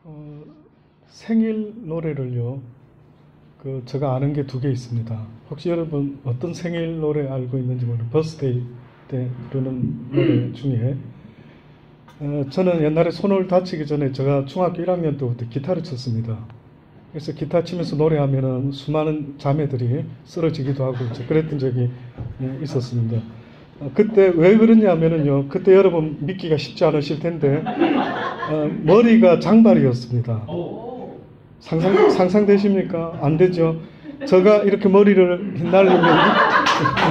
어, 생일 노래를요, 제가 아는 게 두 개 있습니다. 혹시 여러분 어떤 생일 노래 알고 있는지 모르겠어요. 버스데이 때 부르는 노래 중에, 저는 옛날에 손을 다치기 전에 제가 중학교 1학년 때부터 기타를 쳤습니다. 그래서 기타 치면서 노래하면은 수많은 자매들이 쓰러지기도 하고 그랬던 적이 있었습니다. 그때 왜 그러냐면은요, 그때 여러분 믿기가 쉽지 않으실 텐데, 머리가 장발이었습니다. 상상되십니까? 안 되죠? 제가 이렇게 머리를 휘날리면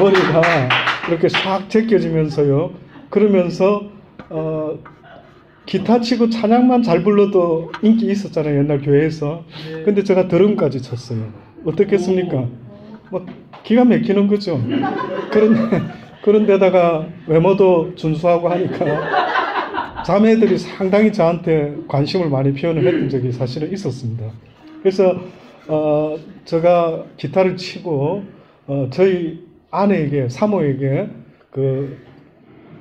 머리가 이렇게 싹 제껴지면서요. 그러면서 기타 치고 찬양만 잘 불러도 인기 있었잖아요, 옛날 교회에서. 근데 제가 드럼까지 쳤어요. 어떻겠습니까? 뭐 기가 막히는 거죠. 그런데다가 외모도 준수하고 하니까 자매들이 상당히 저한테 관심을 많이 표현을 했던 적이 사실은 있었습니다. 그래서 제가 기타를 치고 저희 아내에게, 사모에게 그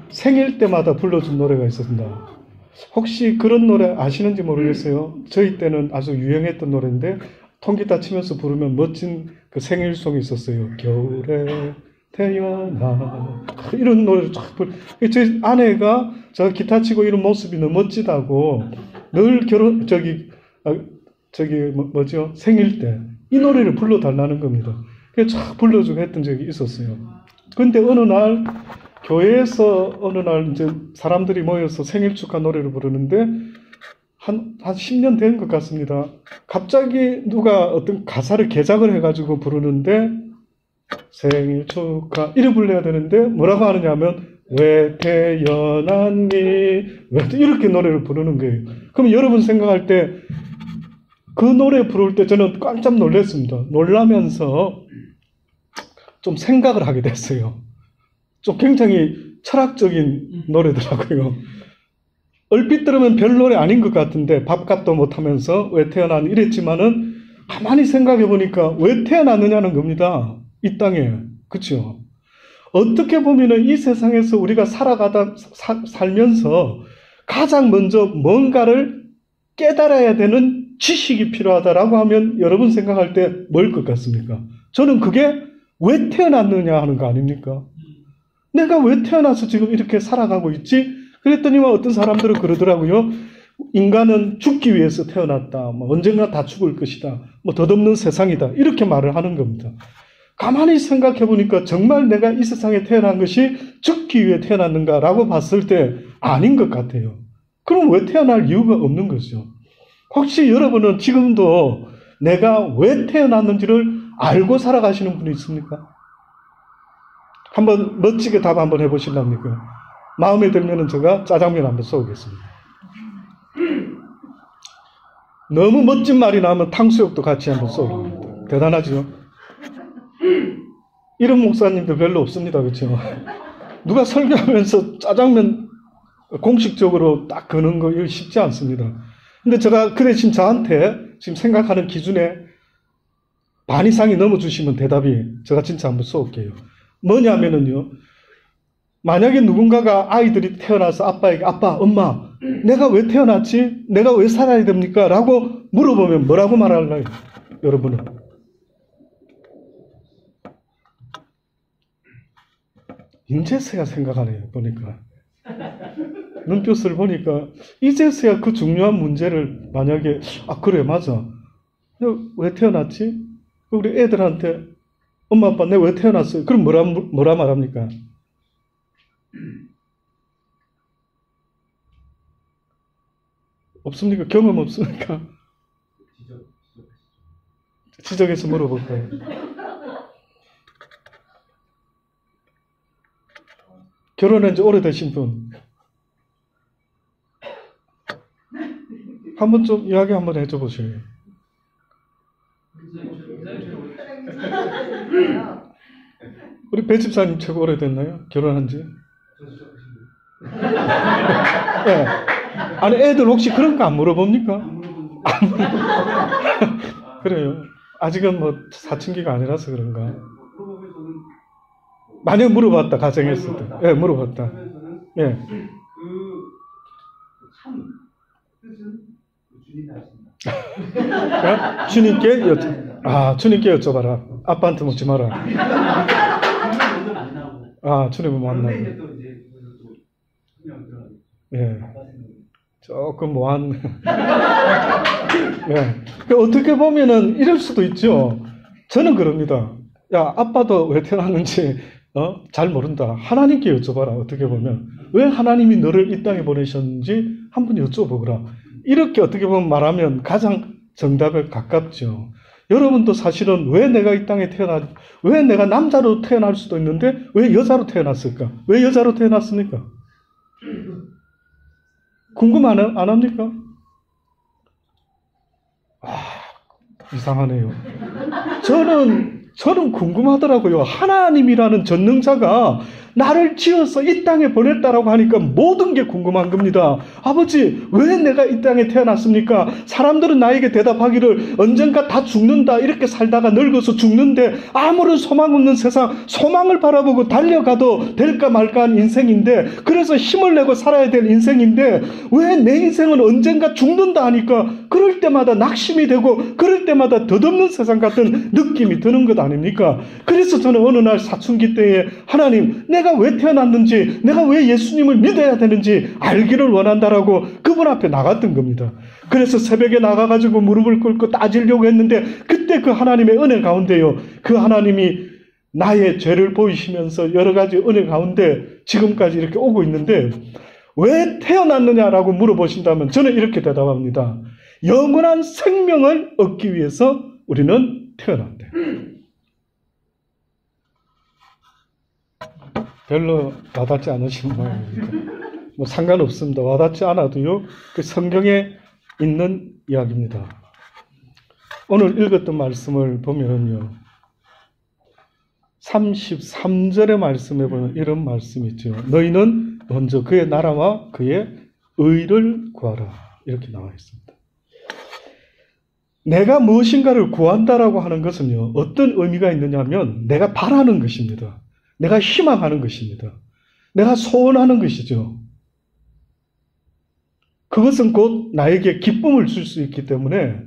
생일 때마다 불러준 노래가 있었습니다. 혹시 그런 노래 아시는지 모르겠어요. 저희 때는 아주 유행했던 노래인데 통기타 치면서 부르면 멋진 그 생일송이 있었어요. 겨울에 태어나, 이런 노래를 쫙 저희 아내가 제가 기타 치고 이런 모습이 너무 멋지다고 늘 뭐죠? 생일 때 이 노래를 불러달라는 겁니다. 그래서 쫙 불러주고 했던 적이 있었어요. 근데 어느 날 교회에서 이제 사람들이 모여서 생일 축하 노래를 부르는데 한 10년 된 것 같습니다. 갑자기 누가 어떤 가사를 개작을 해가지고 부르는데 생일 축하 이래 불러야 되는데 뭐라고 하느냐 하면 왜 태어났니? 이렇게 노래를 부르는 거예요. 그럼 여러분 생각할 때 그 노래 부를 때 저는 깜짝 놀랐습니다. 놀라면서 좀 생각을 하게 됐어요. 좀 굉장히 철학적인 노래더라고요. 얼핏 들으면 별 노래 아닌 것 같은데 밥값도 못하면서 왜 태어났니 이랬지만은 가만히 생각해 보니까 왜 태어났느냐는 겁니다. 이 땅에. 그렇죠? 어떻게 보면은 이 세상에서 우리가 살면서 가장 먼저 뭔가를 깨달아야 되는 지식이 필요하다라고 하면 여러분 생각할 때 뭘 것 같습니까? 저는 그게 왜 태어났느냐 하는 거 아닙니까? 내가 왜 태어나서 지금 이렇게 살아가고 있지? 그랬더니 어떤 사람들은 그러더라고요. 인간은 죽기 위해서 태어났다. 언젠가 다 죽을 것이다. 덧없는 세상이다. 이렇게 말을 하는 겁니다. 가만히 생각해 보니까 정말 내가 이 세상에 태어난 것이 죽기 위해 태어났는가라고 봤을 때 아닌 것 같아요. 그럼 왜 태어날 이유가 없는 거죠. 혹시 여러분은 지금도 내가 왜 태어났는지를 알고 살아가시는 분이 있습니까? 한번 멋지게 답 한번 해보실랍니까? 마음에 들면은 제가 짜장면 한번 쏘겠습니다. 너무 멋진 말이 나오면 탕수육도 같이 한번 쏘겠습니다. 대단하죠? 이런 목사님도 별로 없습니다. 그렇죠? 누가 설교하면서 짜장면 공식적으로 딱 거는 거 이거 쉽지 않습니다. 근데 제가 그 대신 저한테 지금 생각하는 기준에 반 이상이 넘어주시면 대답이 제가 진짜 한번 쏘을게요. 뭐냐면은요, 만약에 누군가가 아이들이 태어나서 아빠에게 아빠, 엄마, 내가 왜 태어났지? 내가 왜 살아야 됩니까? 라고 물어보면 뭐라고 말할까요? 여러분은. 이제서야 생각하네요. 보니까. 눈빛을 보니까 이제서야 그 중요한 문제를 만약에 그래 맞아. 내가 왜 태어났지? 우리 애들한테 엄마 아빠 내가 왜 태어났어요? 그럼 뭐라 말합니까? 없습니까? 경험 없습니까? 지적해서 물어볼까요? 결혼한 지 오래되신 분 한번 좀 이야기 한번 해줘 보세요. 우리 배 집사님 최고 오래됐나요? 결혼한 지? 네. 아니 애들 혹시 그런 거 안 물어봅니까? 안 물어봅니까? 그래요. 아직은 사춘기가 아니라서 그런가? 만약 물어봤다 가정했을 때, 예, 물어봤다. 예. 그 참 뜻은 주님이 하시는 주님께 주님께 여쭤봐라. 아빠한테 묻지 마라. 주님을 만나고. 예. 조금 뭐한. 예. 어떻게 보면은 이럴 수도 있죠. 저는 그럽니다. 야, 아빠도 왜 태어났는지, 잘 모른다. 하나님께 여쭤봐라. 어떻게 보면. 왜 하나님이 너를 이 땅에 보내셨는지 한번 여쭤보거라. 이렇게 어떻게 보면 말하면 가장 정답에 가깝죠. 여러분도 사실은 왜 내가 이 땅에 왜 내가 남자로 태어날 수도 있는데 왜 여자로 태어났을까? 왜 여자로 태어났습니까? 궁금 안 합니까? 이상하네요. 저는 궁금하더라고요. 하나님이라는 전능자가 나를 지어서 이 땅에 보냈다라고 하니까 모든 게 궁금한 겁니다. 아버지, 왜 내가 이 땅에 태어났습니까? 사람들은 나에게 대답하기를 언젠가 다 죽는다. 이렇게 살다가 늙어서 죽는데 아무런 소망 없는 세상, 소망을 바라보고 달려가도 될까 말까한 인생인데, 그래서 힘을 내고 살아야 될 인생인데 왜 내 인생은 언젠가 죽는다 하니까 그럴 때마다 낙심이 되고 그럴 때마다 덧없는 세상 같은 느낌이 드는 것 아닙니까? 그래서 저는 어느 날 사춘기 때에 하나님, 내가 왜 태어났는지, 내가 왜 예수님을 믿어야 되는지 알기를 원한다라고 그분 앞에 나갔던 겁니다. 그래서 새벽에 나가가지고 무릎을 꿇고 따지려고 했는데 그때 그 하나님의 은혜 가운데요, 그 하나님이 나의 죄를 보이시면서 여러 가지 은혜 가운데 지금까지 이렇게 오고 있는데, 왜 태어났느냐라고 물어보신다면 저는 이렇게 대답합니다. 영원한 생명을 얻기 위해서 우리는 태어난대. 별로 와닿지 않으신 모양입니다. 뭐 상관없습니다. 와닿지 않아도요, 그 성경에 있는 이야기입니다. 오늘 읽었던 말씀을 보면은요, 33절의 말씀에 보면 이런 말씀이 있죠. 너희는 먼저 그의 나라와 그의 의를 구하라. 이렇게 나와 있습니다. 내가 무엇인가를 구한다라고 하는 것은요, 어떤 의미가 있느냐 하면 내가 바라는 것입니다. 내가 희망하는 것입니다. 내가 소원하는 것이죠. 그것은 곧 나에게 기쁨을 줄 수 있기 때문에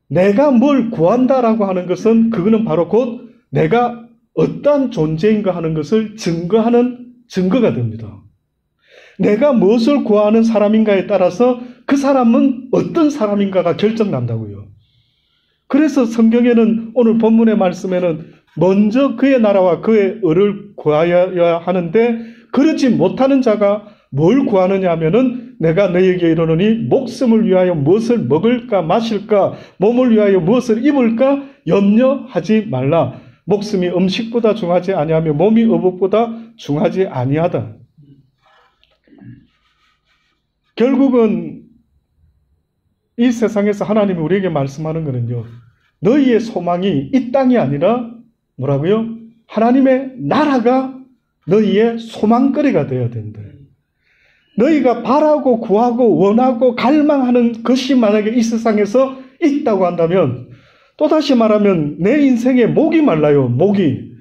내가 뭘 구한다라고 하는 것은 그거는 바로 곧 내가 어떠한 존재인가 하는 것을 증거하는 증거가 됩니다. 내가 무엇을 구하는 사람인가에 따라서 그 사람은 어떤 사람인가가 결정난다고요. 그래서 성경에는 오늘 본문의 말씀에는 먼저 그의 나라와 그의 의를 구하여야 하는데, 그러지 못하는 자가 뭘 구하느냐 하면은 내가 너희에게 이르노니 목숨을 위하여 무엇을 먹을까 마실까, 몸을 위하여 무엇을 입을까 염려하지 말라. 목숨이 음식보다 중하지 아니하며 몸이 의복보다 중하지 아니하다. 결국은 이 세상에서 하나님이 우리에게 말씀하는 것은요, 너희의 소망이 이 땅이 아니라 뭐라고요? 하나님의 나라가 너희의 소망거리가 되어야 된다. 너희가 바라고 구하고 원하고 갈망하는 것이 만약에 이 세상에서 있다고 한다면, 또다시 말하면 내 인생에 목이 말라요. 목이.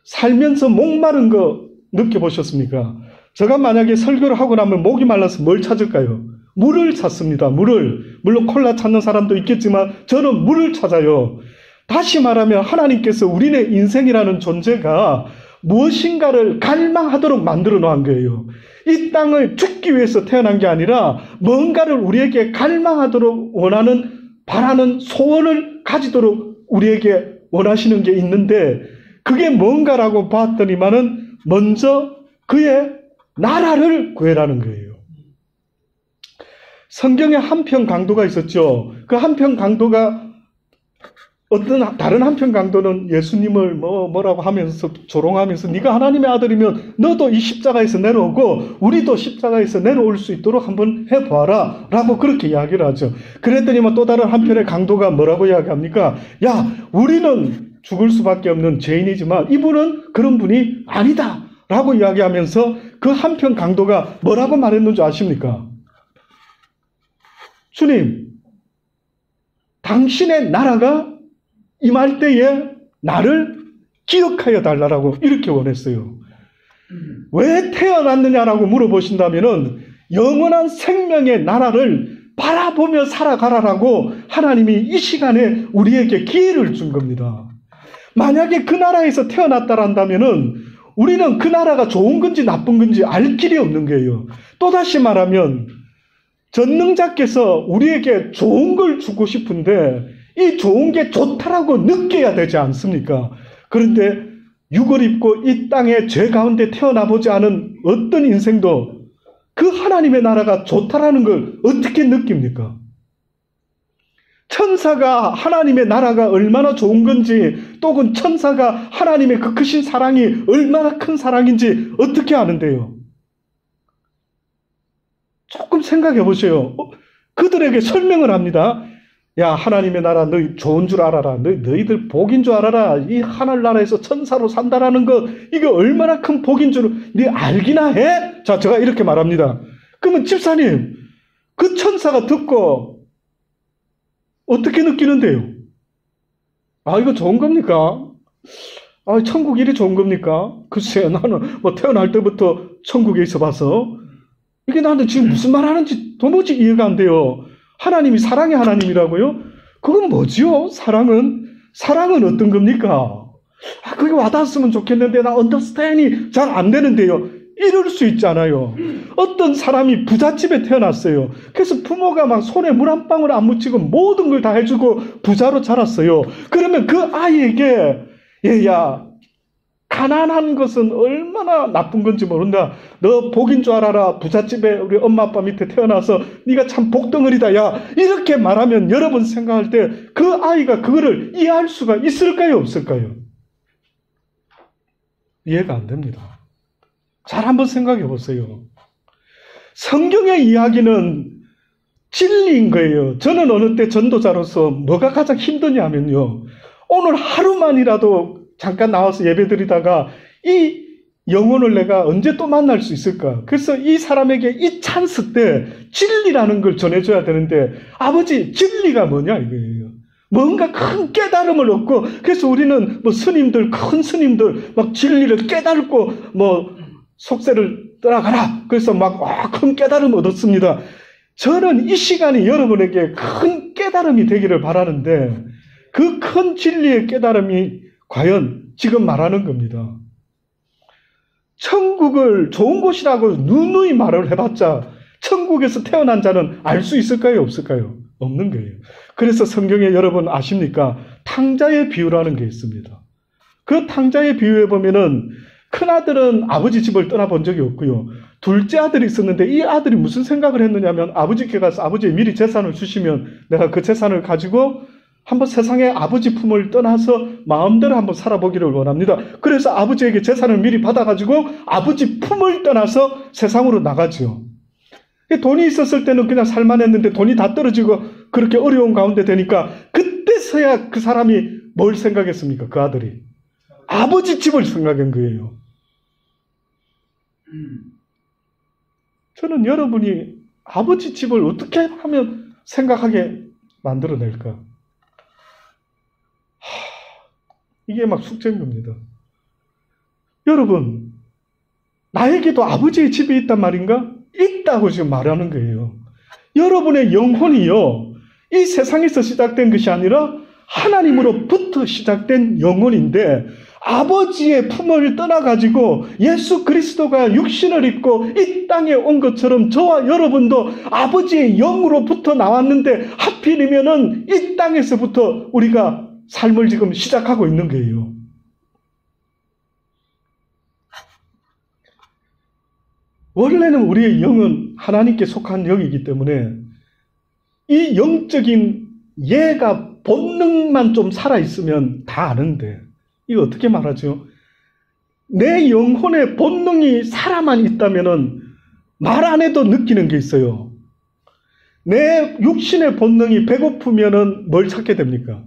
살면서 목마른 거 느껴보셨습니까? 제가 만약에 설교를 하고 나면 목이 말라서 뭘 찾을까요? 물을 찾습니다. 물을. 물론 콜라 찾는 사람도 있겠지만 저는 물을 찾아요. 다시 말하면 하나님께서 우리네 인생이라는 존재가 무엇인가를 갈망하도록 만들어 놓은 거예요. 이 땅을 죽기 위해서 태어난 게 아니라 뭔가를 우리에게 갈망하도록 원하는, 바라는 소원을 가지도록 우리에게 원하시는 게 있는데, 그게 뭔가라고 봤더니만은 먼저 그의 나라를 구해라는 거예요. 성경에 한편 강도가 있었죠. 그 한편 강도가 다른 한편 강도는 예수님을 뭐라고 하면서 조롱하면서 네가 하나님의 아들이면 너도 이 십자가에서 내려오고 우리도 십자가에서 내려올 수 있도록 한번 해봐라 라고 그렇게 이야기를 하죠. 그랬더니만 또 다른 한편의 강도가 뭐라고 이야기합니까? 야, 우리는 죽을 수밖에 없는 죄인이지만 이분은 그런 분이 아니다 라고 이야기하면서 그 한편 강도가 뭐라고 말했는지 아십니까? 주님, 당신의 나라가 임할 때에 나를 기억하여 달라고 이렇게 원했어요. 왜 태어났느냐라고 물어보신다면은 영원한 생명의 나라를 바라보며 살아가라라고 하나님이 이 시간에 우리에게 기회를 준 겁니다. 만약에 그 나라에서 태어났다란다면은 우리는 그 나라가 좋은 건지 나쁜 건지 알 길이 없는 거예요. 또다시 말하면 전능자께서 우리에게 좋은 걸 주고 싶은데 이 좋은 게 좋다라고 느껴야 되지 않습니까? 그런데 육을 입고 이 땅에 죄 가운데 태어나 보지 않은 어떤 인생도 그 하나님의 나라가 좋다라는 걸 어떻게 느낍니까? 천사가 하나님의 나라가 얼마나 좋은 건지, 또는 천사가 하나님의 그 크신 사랑이 얼마나 큰 사랑인지 어떻게 아는데요? 조금 생각해 보세요. 그들에게 설명을 합니다. 야, 하나님의 나라 너희 좋은 줄 알아라. 너희들 복인 줄 알아라. 이 하늘나라에서 천사로 산다라는 것, 이게 얼마나 큰 복인 줄 네 알기나 해? 자, 제가 이렇게 말합니다. 그러면 집사님, 그 천사가 듣고 어떻게 느끼는데요? 아, 이거 좋은 겁니까? 아, 천국 일이 좋은 겁니까? 글쎄요, 나는 뭐 태어날 때부터 천국에 있어 봐서 이게 나는 지금 무슨 말 하는지 도무지 이해가 안 돼요. 하나님이 사랑의 하나님이라고요? 그건 뭐지요? 사랑은 어떤 겁니까? 아, 그게 와닿았으면 좋겠는데 나 언더스탠이 잘 안 되는데요. 이럴 수 있잖아요. 어떤 사람이 부잣집에 태어났어요. 그래서 부모가 막 손에 물 한 방울 안 묻히고 모든 걸 다 해주고 부자로 자랐어요. 그러면 그 아이에게 얘야, 가난한 것은 얼마나 나쁜 건지 모른다. 너 복인 줄 알아라. 부잣집에 우리 엄마 아빠 밑에 태어나서 네가 참 복덩어리다. 야, 이렇게 말하면 여러분 생각할 때 그 아이가 그거를 이해할 수가 있을까요? 없을까요? 이해가 안 됩니다. 잘 한번 생각해 보세요. 성경의 이야기는 진리인 거예요. 저는 어느 때 전도자로서 뭐가 가장 힘드냐면요, 오늘 하루만이라도 잠깐 나와서 예배드리다가 이 영혼을 내가 언제 또 만날 수 있을까? 그래서 이 사람에게 이 찬스 때 진리라는 걸 전해줘야 되는데, 아버지, 진리가 뭐냐 이거예요. 뭔가 큰 깨달음을 얻고, 그래서 우리는 뭐 스님들, 큰 스님들 막 진리를 깨달고 뭐 속세를 떠나가라. 그래서 막 큰 깨달음 얻었습니다. 저는 이 시간이 여러분에게 큰 깨달음이 되기를 바라는데, 그 큰 진리의 깨달음이 과연 지금 말하는 겁니다. 천국을 좋은 곳이라고 누누이 말을 해봤자 천국에서 태어난 자는 알 수 있을까요? 없을까요? 없는 거예요. 그래서 성경에 여러분 아십니까? 탕자의 비유라는 게 있습니다. 그 탕자의 비유에 보면은 큰아들은 아버지 집을 떠나본 적이 없고요. 둘째 아들이 있었는데 이 아들이 무슨 생각을 했느냐면, 아버지께 가서 아버지 미리 재산을 주시면 내가 그 재산을 가지고 한번 세상에 아버지 품을 떠나서 마음대로 한번 살아보기를 원합니다. 그래서 아버지에게 재산을 미리 받아가지고 아버지 품을 떠나서 세상으로 나가죠. 돈이 있었을 때는 그냥 살만했는데 돈이 다 떨어지고 그렇게 어려운 가운데 되니까 그때서야 그 사람이 뭘 생각했습니까? 그 아들이 아버지 집을 생각한 거예요. 저는 여러분이 아버지 집을 어떻게 하면 생각하게 만들어낼까? 이게 막 숙제인 겁니다. 여러분, 나에게도 아버지의 집이 있단 말인가? 있다고 지금 말하는 거예요. 여러분의 영혼이요, 이 세상에서 시작된 것이 아니라 하나님으로부터 시작된 영혼인데, 아버지의 품을 떠나가지고 예수 그리스도가 육신을 입고 이 땅에 온 것처럼 저와 여러분도 아버지의 영으로부터 나왔는데, 하필이면은 이 땅에서부터 우리가 삶을 지금 시작하고 있는 거예요. 원래는 우리의 영은 하나님께 속한 영이기 때문에 이 영적인 예가 본능만 좀 살아있으면 다 아는데, 이거 어떻게 말하죠? 내 영혼의 본능이 살아만 있다면은 말 안 해도 느끼는 게 있어요. 내 육신의 본능이 배고프면은 뭘 찾게 됩니까?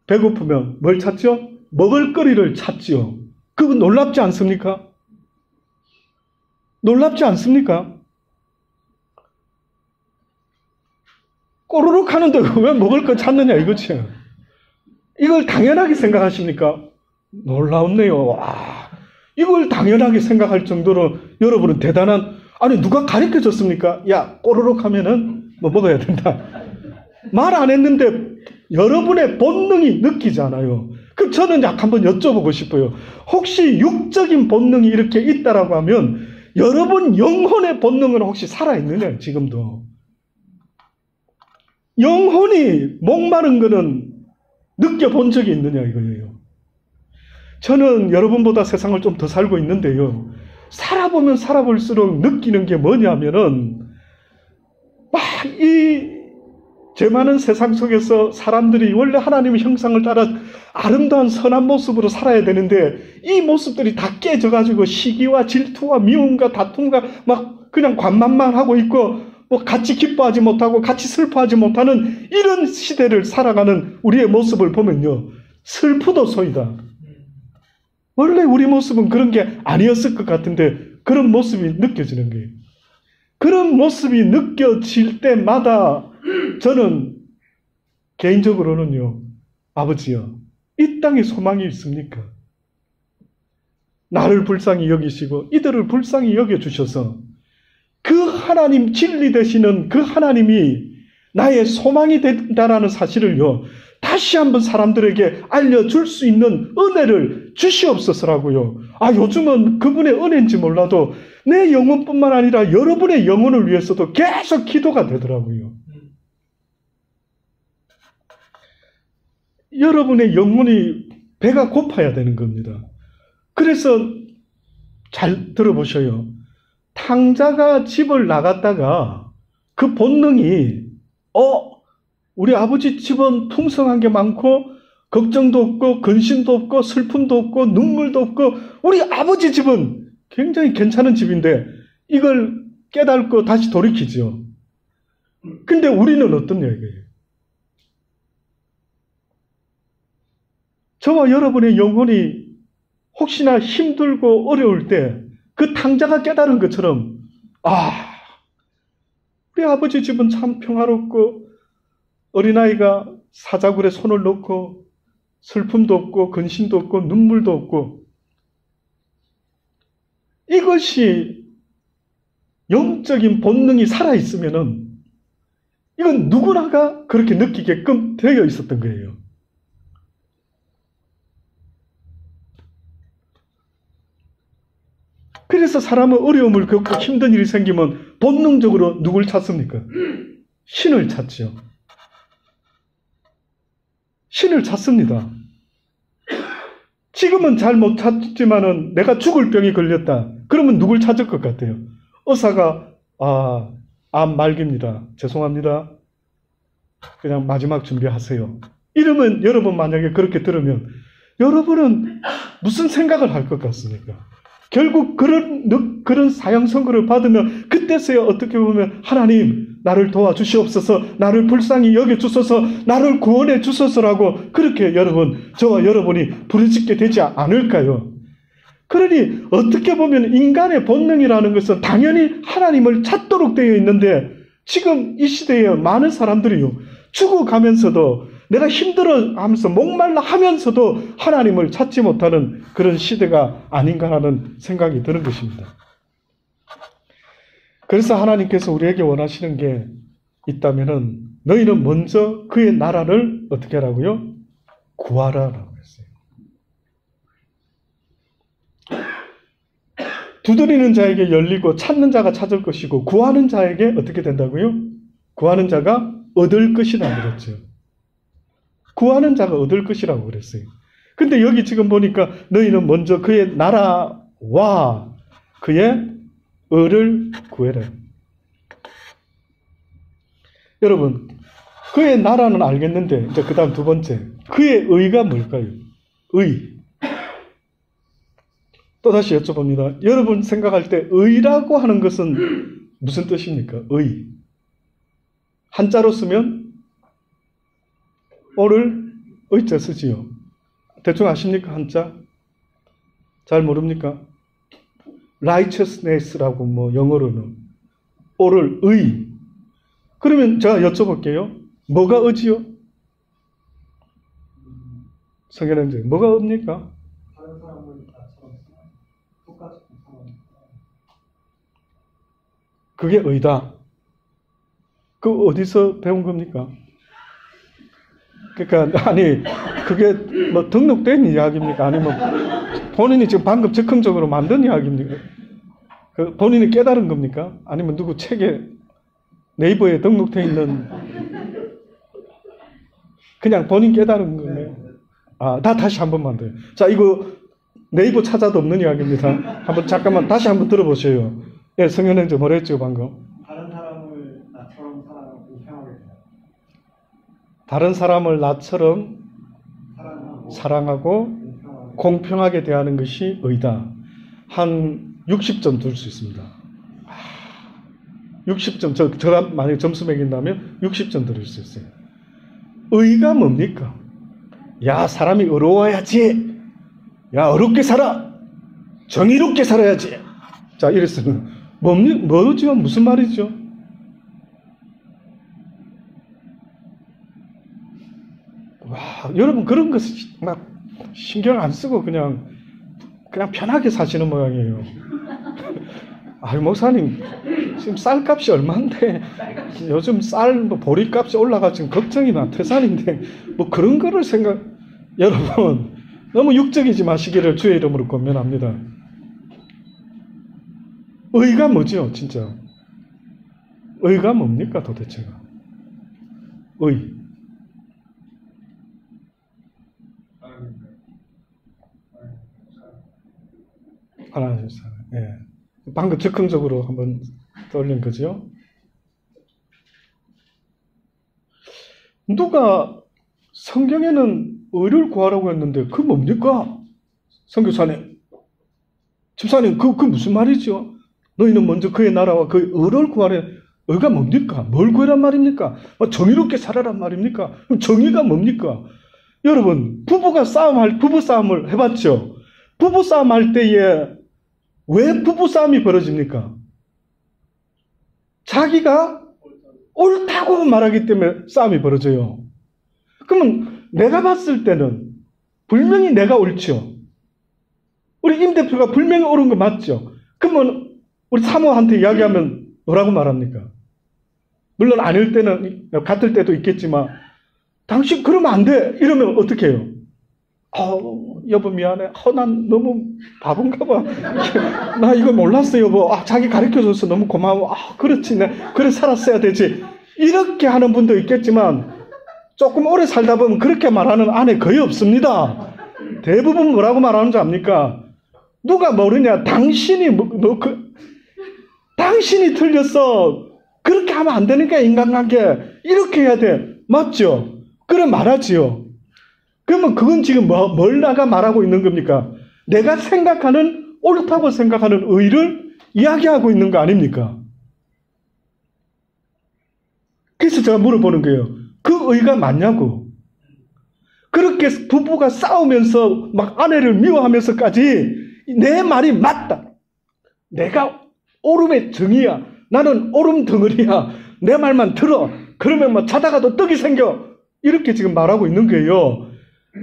배고프면 뭘 찾죠? 먹을거리를 찾죠. 그거 놀랍지 않습니까? 놀랍지 않습니까? 꼬르륵 하는데 왜 먹을 거 찾느냐 이거지. 이걸 당연하게 생각하십니까? 놀라웠네요. 와, 이걸 당연하게 생각할 정도로 여러분은 대단한, 아니, 누가 가르쳐 줬습니까? 야, 꼬르륵 하면은 뭐 먹어야 된다. 말 안 했는데 여러분의 본능이 느끼잖아요. 그럼 저는 약 한번 여쭤보고 싶어요. 혹시 육적인 본능이 이렇게 있다라고 하면 여러분 영혼의 본능은 혹시 살아있느냐, 지금도? 영혼이 목마른 거는 느껴본 적이 있느냐, 이거예요. 저는 여러분보다 세상을 좀 더 살고 있는데요. 살아보면 살아볼수록 느끼는 게 뭐냐면은, 막 죄 많은 세상 속에서 사람들이 원래 하나님의 형상을 따라 아름다운 선한 모습으로 살아야 되는데 이 모습들이 다 깨져가지고 시기와 질투와 미움과 다툼과 막 그냥 관만만 하고 있고 뭐 같이 기뻐하지 못하고 같이 슬퍼하지 못하는 이런 시대를 살아가는 우리의 모습을 보면요. 슬프도소이다. 원래 우리 모습은 그런 게 아니었을 것 같은데 그런 모습이 느껴지는 거예요. 그런 모습이 느껴질 때마다 저는 개인적으로는요, 아버지요, 이 땅에 소망이 있습니까? 나를 불쌍히 여기시고 이들을 불쌍히 여겨주셔서 그 하나님, 진리 되시는 그 하나님이 나의 소망이 된다라는 사실을요, 다시 한번 사람들에게 알려줄 수 있는 은혜를 주시옵소서라고요. 요즘은 그분의 은혜인지 몰라도 내 영혼뿐만 아니라 여러분의 영혼을 위해서도 계속 기도가 되더라고요. 여러분의 영혼이 배가 고파야 되는 겁니다. 그래서 잘 들어보셔요. 탕자가 집을 나갔다가 그 본능이 우리 아버지 집은 풍성한 게 많고 걱정도 없고 근심도 없고 슬픔도 없고 눈물도 없고 우리 아버지 집은 굉장히 괜찮은 집인데 이걸 깨닫고 다시 돌이키죠. 근데 우리는 어떻냐 이거예요. 저와 여러분의 영혼이 혹시나 힘들고 어려울 때 그 탕자가 깨달은 것처럼 우리 아버지 집은 참 평화롭고 어린아이가 사자굴에 손을 넣고 슬픔도 없고 근심도 없고 눈물도 없고 이것이 영적인 본능이 살아있으면은 이건 누구나가 그렇게 느끼게끔 되어 있었던 거예요. 그래서 사람은 어려움을 겪고 힘든 일이 생기면 본능적으로 누굴 찾습니까? 신을 찾죠. 신을 찾습니다. 지금은 잘 못 찾지만은 내가 죽을 병이 걸렸다. 그러면 누굴 찾을 것 같아요? 의사가 암 말기입니다. 죄송합니다. 그냥 마지막 준비하세요. 이러면 여러분 만약에 그렇게 들으면 여러분은 무슨 생각을 할 것 같습니까? 결국 그런 사형 선고를 받으면 그때서야 어떻게 보면 하나님 나를 도와주시옵소서, 나를 불쌍히 여겨주소서, 나를 구원해 주소서라고 그렇게 저와 여러분이 부르짖게 되지 않을까요? 그러니 어떻게 보면 인간의 본능이라는 것은 당연히 하나님을 찾도록 되어 있는데 지금 이 시대에 많은 사람들이요, 죽어가면서도 내가 힘들어하면서 목말라 하면서도 하나님을 찾지 못하는 그런 시대가 아닌가라는 생각이 드는 것입니다. 그래서 하나님께서 우리에게 원하시는 게 있다면은 너희는 먼저 그의 나라를 어떻게 하라고요? 구하라라고 했어요. 두드리는 자에게 열리고 찾는 자가 찾을 것이고 구하는 자에게 어떻게 된다고요? 구하는 자가 얻을 것이라고 그랬죠. 구하는 자가 얻을 것이라고 그랬어요. 근데 여기 지금 보니까 너희는 먼저 그의 나라와 그의 의를 구해라. 여러분, 그의 나라는 알겠는데 이제 그 다음 두 번째, 그의 의가 뭘까요? 의. 또다시 여쭤봅니다. 여러분 생각할 때 의라고 하는 것은 무슨 뜻입니까? 의. 한자로 쓰면 오를 의자 쓰지요. 대충 아십니까? 한자? 잘 모릅니까? righteousness라고 영어로는 오를 의. 그러면 제가 여쭤볼게요. 뭐가 의지요? 성현형제, 뭐가 의입니까? 그게 의다. 그 어디서 배운 겁니까? 그러니까 아니 그게 뭐 등록된 이야기입니까? 아니면 본인이 지금 방금 즉흥적으로 만든 이야기입니까? 그 본인이 깨달은 겁니까? 아니면 누구 책에 네이버에 등록되어 있는 그냥 본인 깨달은 거네요. 다시 한 번만 더요. 자, 이거 네이버 찾아도 없는 이야기입니다. 한번 잠깐만 다시 한번 들어보세요. 예, 성현행자 뭐라 했죠 방금? 다른 사람을 나처럼 사랑하고 공평하게 대하라. 다른 사람을 나처럼 사랑하고 공평하게 대하는 것이 의다. 한 60점 줄 수 있습니다. 60점, 제가 만약에 점수 매긴다면 60점 드릴 수 있어요. 의가 뭡니까? 야, 사람이 의로워야지. 야, 어렵게 살아. 정의롭게 살아야지. 자, 이랬으면 뭐죠? 무슨 말이죠? 와, 여러분 그런 거 막 신경 안 쓰고 그냥 편하게 사시는 모양이에요. 아유, 목사님, 지금 쌀값이 얼마인데, 요즘 뭐 보리값이 올라가 지금 걱정이 나, 태산인데, 뭐 그런 거를 여러분, 너무 육적이지 마시기를 주의 이름으로 권면합니다. 의가 뭐죠, 진짜? 의가 뭡니까, 도대체가? 의. 하나님 사랑. 예. 방금 즉흥적으로 한번 떠올린 거죠. 누가 성경에는 의를 구하라고 했는데 그 뭡니까? 선교사님, 집사님, 그 무슨 말이죠? 너희는 먼저 그의 나라와 그의 의를 구하래. 의가 뭡니까? 뭘 구하란 말입니까? 정의롭게 살아란 말입니까? 그럼 정의가 뭡니까? 여러분, 부부 싸움을 해봤죠? 부부 싸움 할 때에 왜 부부싸움이 벌어집니까? 자기가 옳다고 말하기 때문에 싸움이 벌어져요. 그러면 내가 봤을 때는 분명히 내가 옳죠. 우리 임 대표가 분명히 옳은 거 맞죠? 그러면 우리 사모한테 이야기하면 뭐라고 말합니까? 물론 아닐 때는, 같을 때도 있겠지만 당신 그러면 안 돼! 이러면 어떻게 해요? 여보 미안해. 난 너무 바본가 봐. 나 이거 몰랐어 여보. 자기 가르쳐줘서 너무 고마워. 그렇지. 그래 살았어야 되지. 이렇게 하는 분도 있겠지만 조금 오래 살다 보면 그렇게 말하는 아내 거의 없습니다. 대부분 뭐라고 말하는 줄 압니까? 누가 모르냐. 당신이 당신이 틀렸어. 그렇게 하면 안 되니까 인간관계. 이렇게 해야 돼. 맞죠? 그래 말하지요. 그러면 그건 지금 뭘 나가 말하고 있는 겁니까? 내가 생각하는, 옳다고 생각하는 의를 이야기하고 있는 거 아닙니까? 그래서 제가 물어보는 거예요. 그 의가 맞냐고. 그렇게 부부가 싸우면서 막 아내를 미워하면서까지 내 말이 맞다. 내가 옳음의 정의야. 나는 옳음 덩어리야. 내 말만 들어. 그러면 뭐 자다가도 떡이 생겨. 이렇게 지금 말하고 있는 거예요.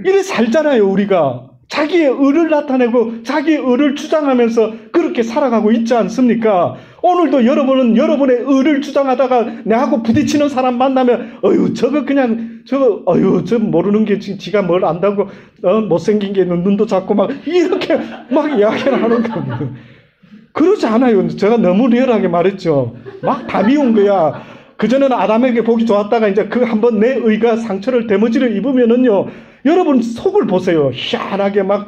이래 살잖아요, 우리가. 자기의 의를 나타내고 자기의 의를 주장하면서 그렇게 살아가고 있지 않습니까? 오늘도 여러분은 여러분의 의를 주장하다가 내하고 부딪히는 사람 만나면 저 모르는 게 지가 뭘 안다고 못생긴 게 눈도 작고 막 이렇게 막 이야기를 하는 겁니다. 그러지 않아요. 제가 너무 리얼하게 말했죠. 막 다 미운 거야. 그전에는 아담에게 보기 좋았다가 이제 그 한번 내 의가 상처를 대머지를 입으면은요, 여러분 속을 보세요. 희한하게 막,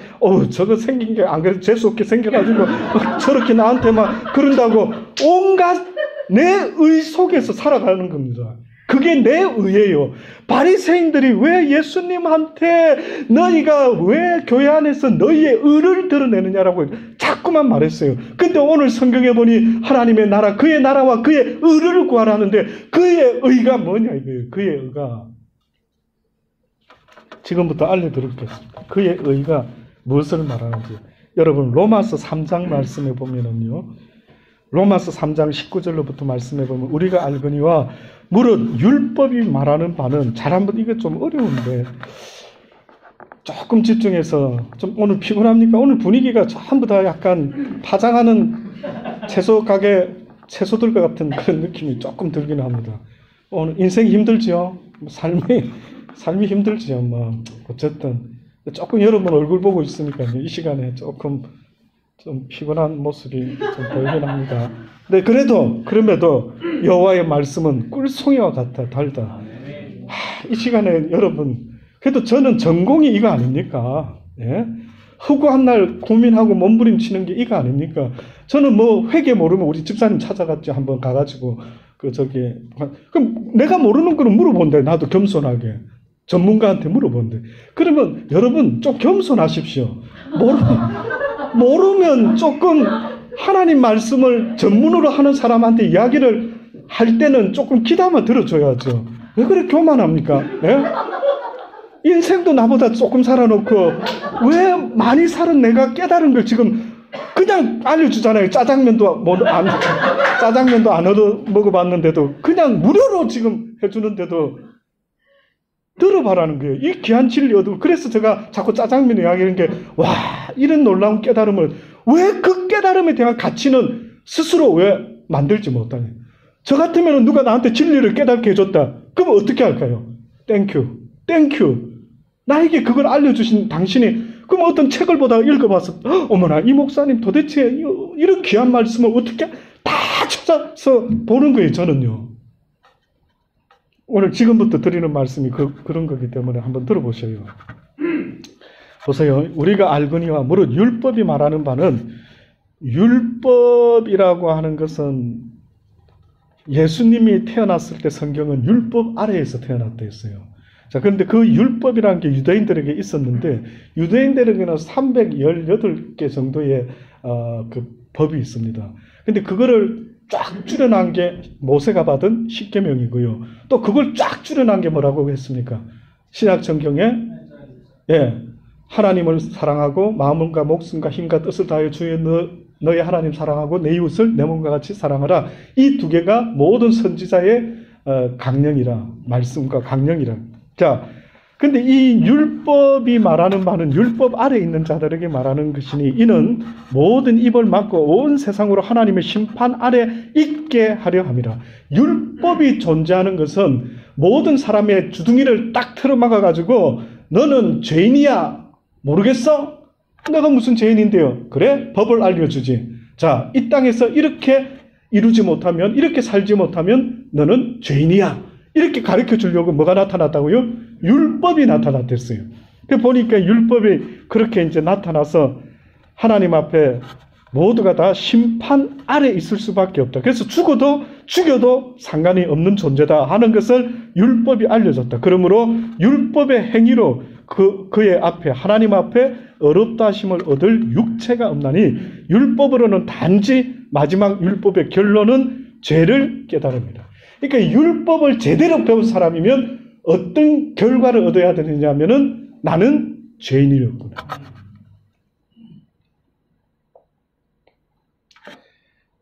저거 생긴 게 안 그래도 재수없게 생겨가지고, 막 저렇게 나한테 막 그런다고 온갖 내 의 속에서 살아가는 겁니다. 그게 내 의예요. 바리새인들이 왜 예수님한테 너희가 왜 교회 안에서 너희의 의를 드러내느냐라고 자꾸만 말했어요. 근데 오늘 성경에 보니 하나님의 나라, 그의 나라와 그의 의를 구하라는데 그의 의가 뭐냐 이거예요. 그의 의가. 지금부터 알려드리겠습니다. 그의 의가 무엇을 말하는지. 여러분 로마서 3장 말씀해 보면은요. 로마서 3장 19절로부터 말씀해 보면 우리가 알거니와 무릇 율법이 말하는 바는 잘 한번 이게 좀 어려운데 조금 집중해서 좀 오늘 피곤합니까? 오늘 분위기가 전부 다 약간 파장하는 채소 가게 채소들과 같은 그런 느낌이 조금 들기는 합니다. 오늘 인생이 힘들지요. 삶이 힘들지요. 뭐 어쨌든 조금 여러분 얼굴 보고 있으니까 이 시간에 조금 좀 피곤한 모습이 좀 보이긴 합니다. 근데 그럼에도 여호와의 말씀은 꿀송이와 같아 달다. 이 시간에 여러분, 그래도 저는 전공이 이거 아닙니까? 예? 허구한 날 고민하고 몸부림치는 게 이거 아닙니까? 저는 뭐 회계 모르면 우리 집사님 찾아갔죠. 한번 가가지고 그럼 내가 모르는 거는 물어본대. 나도 겸손하게 전문가한테 물어본대. 그러면 여러분 좀 겸손하십시오. 모르면 조금 하나님 말씀을 전문으로 하는 사람한테 이야기를 할 때는 조금 귀담아 들어줘야죠. 왜 그렇게 교만합니까? 예? 인생도 나보다 조금 살아놓고 왜 많이 살은 내가 깨달은 걸 지금 그냥 알려주잖아요. 짜장면도 안 얻어 먹어봤는데도 그냥 무료로 지금 해주는데도 들어봐라는 거예요. 이 귀한 진리 얻고. 그래서 제가 자꾸 짜장면 이야기하는 게, 와, 이런 놀라운 깨달음을 왜 그 깨달음에 대한 가치는 스스로 왜 만들지 못하냐. 저 같으면 누가 나한테 진리를 깨닫게 해줬다. 그럼 어떻게 할까요? 땡큐. 나에게 그걸 알려주신 당신이, 그럼 어떤 책을 보다가 읽어봐서, 어머나, 이 목사님 도대체 이런 귀한 말씀을 어떻게 다 찾아서 보는 거예요, 저는요. 오늘 지금부터 드리는 말씀이 그런 거기 때문에 한번 들어보셔요. 보세요. 우리가 알거니와 무릇 율법이 말하는 바는, 율법이라고 하는 것은 예수님이 태어났을 때 성경은 율법 아래에서 태어났다 했어요. 자, 그런데 그 율법이라는 게 유대인들에게 있었는데, 유대인들에게는 318개 정도의 그 법이 있습니다. 근데 그거를 쫙 줄여놓은 게 모세가 받은 십계명이고요. 또 그걸 쫙 줄여놓은 게 뭐라고 했습니까? 신약 성경에, 예, 하나님을 사랑하고 마음과 목숨과 힘과 뜻을 다하여 주의 너의 하나님 사랑하고 내 이웃을 내 몸과 같이 사랑하라. 이 두 개가 모든 선지자의 강령이라, 말씀과 강령이라. 자, 근데 이 율법이 말하는 바는 율법 아래 있는 자들에게 말하는 것이니, 이는 모든 입을 막고 온 세상으로 하나님의 심판 아래 있게 하려 함이라. 율법이 존재하는 것은 모든 사람의 주둥이를 딱 틀어막아가지고, 너는 죄인이야. 모르겠어? 내가 무슨 죄인인데요? 그래? 법을 알려주지. 자, 이 땅에서 이렇게 이루지 못하면, 이렇게 살지 못하면 너는 죄인이야. 이렇게 가르쳐 주려고 뭐가 나타났다고요? 율법이 나타났댔어요. 보니까 율법이 그렇게 이제 나타나서 하나님 앞에 모두가 다 심판 아래 있을 수밖에 없다. 그래서 죽여도 상관이 없는 존재다 하는 것을 율법이 알려줬다. 그러므로 율법의 행위로 그의 앞에, 하나님 앞에 어렵다 하심을 얻을 육체가 없나니, 율법으로는 단지 마지막 율법의 결론은 죄를 깨달음이다. 그러니까 율법을 제대로 배운 사람이면 어떤 결과를 얻어야 되느냐면은, 나는 죄인이었구나.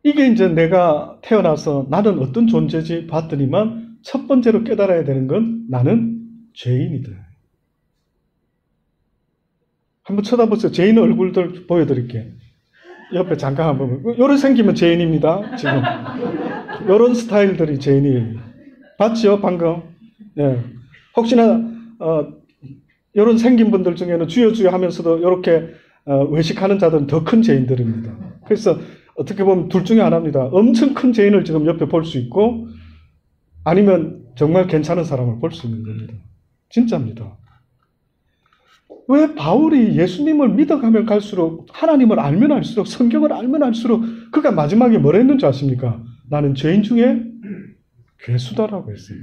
이게 이제 내가 태어나서 나는 어떤 존재지 봤더니만, 첫 번째로 깨달아야 되는 건 나는 죄인이다. 한번 쳐다보세요. 죄인 얼굴들 보여드릴게요. 옆에 잠깐 한번 보면, 요런 생기면 죄인입니다. 지금 요런 스타일들이 죄인이에요. 봤죠? 방금. 예. 혹시나 요런 생긴 분들 중에는 주여 주여 하면서도 이렇게 외식하는 자들은 더 큰 죄인들입니다. 그래서 어떻게 보면 둘 중에 하나입니다. 엄청 큰 죄인을 지금 옆에 볼 수 있고, 아니면 정말 괜찮은 사람을 볼 수 있는 겁니다. 진짜입니다. 왜 바울이 예수님을 믿어가면 갈수록, 하나님을 알면 알수록, 성경을 알면 알수록 그가 마지막에 뭐라 했는지 아십니까? 나는 죄인 중에 괴수다라고 했어요.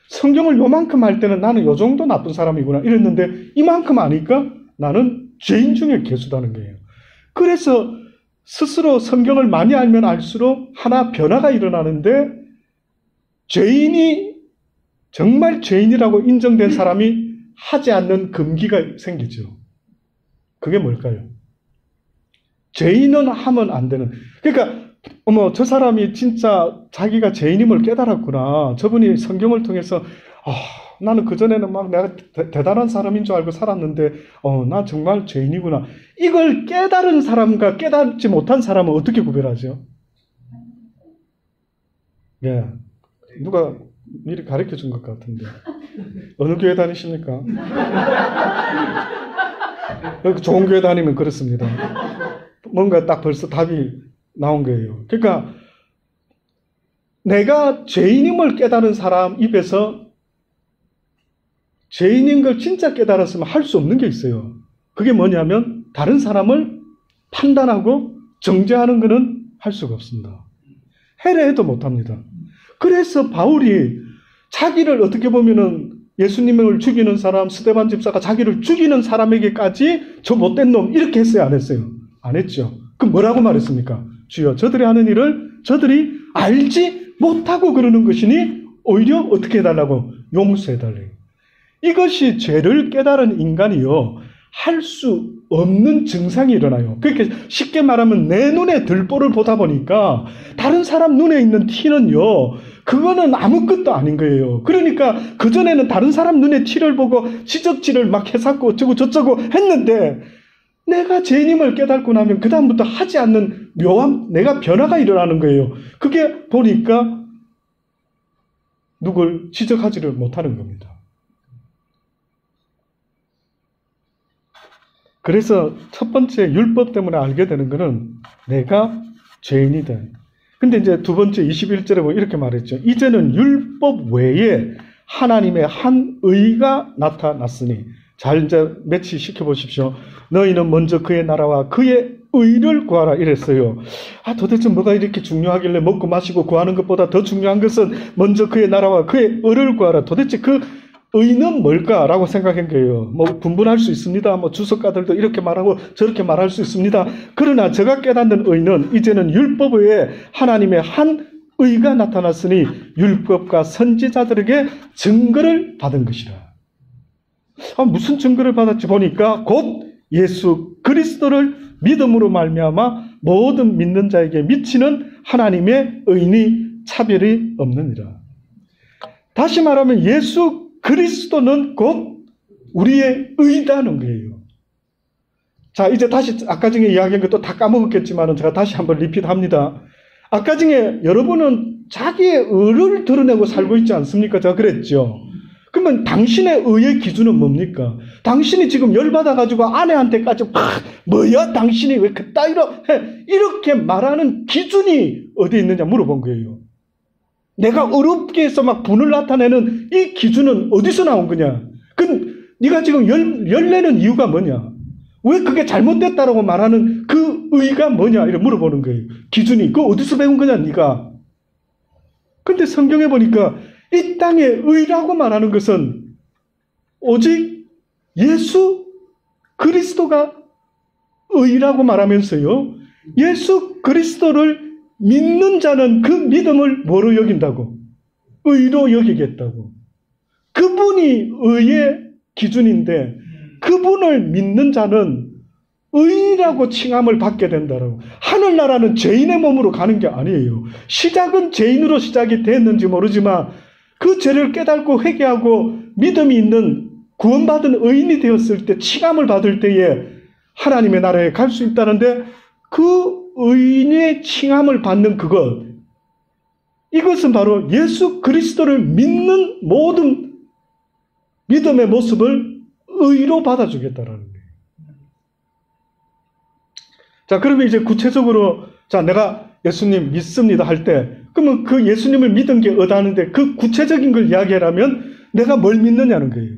성경을 요만큼 할 때는 나는 요 정도 나쁜 사람이구나 이랬는데, 이만큼 아니까 나는 죄인 중에 괴수다는 거예요. 그래서 스스로 성경을 많이 알면 알수록 하나 변화가 일어나는데, 죄인이 정말 죄인이라고 인정된 사람이 하지 않는 금기가 생기죠. 그게 뭘까요? 죄인은 하면 안 되는. 그러니까 저 사람이 진짜 자기가 죄인임을 깨달았구나. 저분이 성경을 통해서 나는 그전에는 막 내가 대단한 사람인 줄 알고 살았는데 나 정말 죄인이구나. 이걸 깨달은 사람과 깨닫지 못한 사람은 어떻게 구별하죠? 예. 누가 미리 가르쳐 준 것 같은데. 어느 교회 다니십니까? 좋은 교회 다니면 그렇습니다. 뭔가 딱 벌써 답이 나온 거예요. 그러니까 내가 죄인임을 깨달은 사람 입에서 죄인인 걸 진짜 깨달았으면 할 수 없는 게 있어요. 그게 뭐냐면 다른 사람을 판단하고 정죄하는 것은 할 수가 없습니다. 해례해도 못합니다. 그래서 바울이 자기를 어떻게 보면은 예수님을 죽이는 사람, 스데반 집사가 자기를 죽이는 사람에게까지 저 못된 놈 이렇게 했어요, 안 했어요? 안 했죠. 그럼 뭐라고 말했습니까? 주여, 저들이 하는 일을 저들이 알지 못하고 그러는 것이니 오히려 어떻게 해달라고? 용서해달래요. 이것이 죄를 깨달은 인간이요, 할 수 없는 증상이 일어나요. 그렇게 쉽게 말하면 내 눈에 들보를 보다 보니까 다른 사람 눈에 있는 티는요, 그거는 아무것도 아닌 거예요. 그러니까 그전에는 다른 사람 눈에 티를 보고 지적질을 막 해쌌고 어쩌고 저쩌고 했는데 내가 죄인임을 깨닫고 나면 그 다음부터 하지 않는 묘한 내가 변화가 일어나는 거예요. 그게 보니까 누굴 지적하지를 못하는 겁니다. 그래서 첫 번째 율법 때문에 알게 되는 것은 내가 죄인이다. 근데 이제 두 번째 21절에 보면 이렇게 말했죠. 이제는 율법 외에 하나님의 한 의가 나타났으니. 잘 이제 매치 시켜보십시오. 너희는 먼저 그의 나라와 그의 의를 구하라 이랬어요. 도대체 뭐가 이렇게 중요하길래 먹고 마시고 구하는 것보다 더 중요한 것은 먼저 그의 나라와 그의 의를 구하라. 도대체 그 의는 뭘까라고 생각한 거예요. 뭐 분분할 수 있습니다. 뭐 주석가들도 이렇게 말하고 저렇게 말할 수 있습니다. 그러나 제가 깨닫는 의는 이제는 율법 외에 하나님의 한 의가 나타났으니 율법과 선지자들에게 증거를 받은 것이라. 무슨 증거를 받았지 보니까 곧 예수 그리스도를 믿음으로 말미암아 모든 믿는 자에게 미치는 하나님의 의니 차별이 없느니라. 다시 말하면 예수 그리스도는 곧 우리의 의다는 거예요. 자, 이제 다시 아까 전에 이야기한 것도 다 까먹었겠지만 제가 다시 한번 리핏합니다. 아까 전에 여러분은 자기의 의를 드러내고 살고 있지 않습니까? 제가 그랬죠. 그러면 당신의 의의 기준은 뭡니까? 당신이 지금 열받아가지고 아내한테까지 뭐야 당신이 왜 그따위로 해? 이렇게 말하는 기준이 어디에 있느냐 물어본 거예요. 내가 어렵게 해서 막 분을 나타내는 이 기준은 어디서 나온 거냐? 네가 지금 열내는 이유가 뭐냐? 왜 그게 잘못됐다라고 말하는 그 의가 뭐냐? 이렇게 물어보는 거예요. 기준이. 그거 어디서 배운 거냐, 네가? 근데 성경에 보니까 이 땅의 의라고 말하는 것은 오직 예수 그리스도가 의라고 말하면서요, 예수 그리스도를 믿는 자는 그 믿음을 뭐로 여긴다고? 의로 여기겠다고. 그분이 의의 기준인데 그분을 믿는 자는 의라고 칭함을 받게 된다라고. 하늘나라는 죄인의 몸으로 가는 게 아니에요. 시작은 죄인으로 시작이 됐는지 모르지만 그 죄를 깨닫고 회개하고 믿음이 있는 구원받은 의인이 되었을 때 칭함을 받을 때에 하나님의 나라에 갈 수 있다는데 그 의인의 칭함을 받는 그것, 이것은 바로 예수 그리스도를 믿는 모든 믿음의 모습을 의로 받아주겠다라는 거예요. 자, 그러면 이제 구체적으로 자, 내가 예수님 믿습니다 할 때, 그러면 그 예수님을 믿은 게 어다는데 그 구체적인 걸 이야기하라면 내가 뭘 믿느냐는 거예요.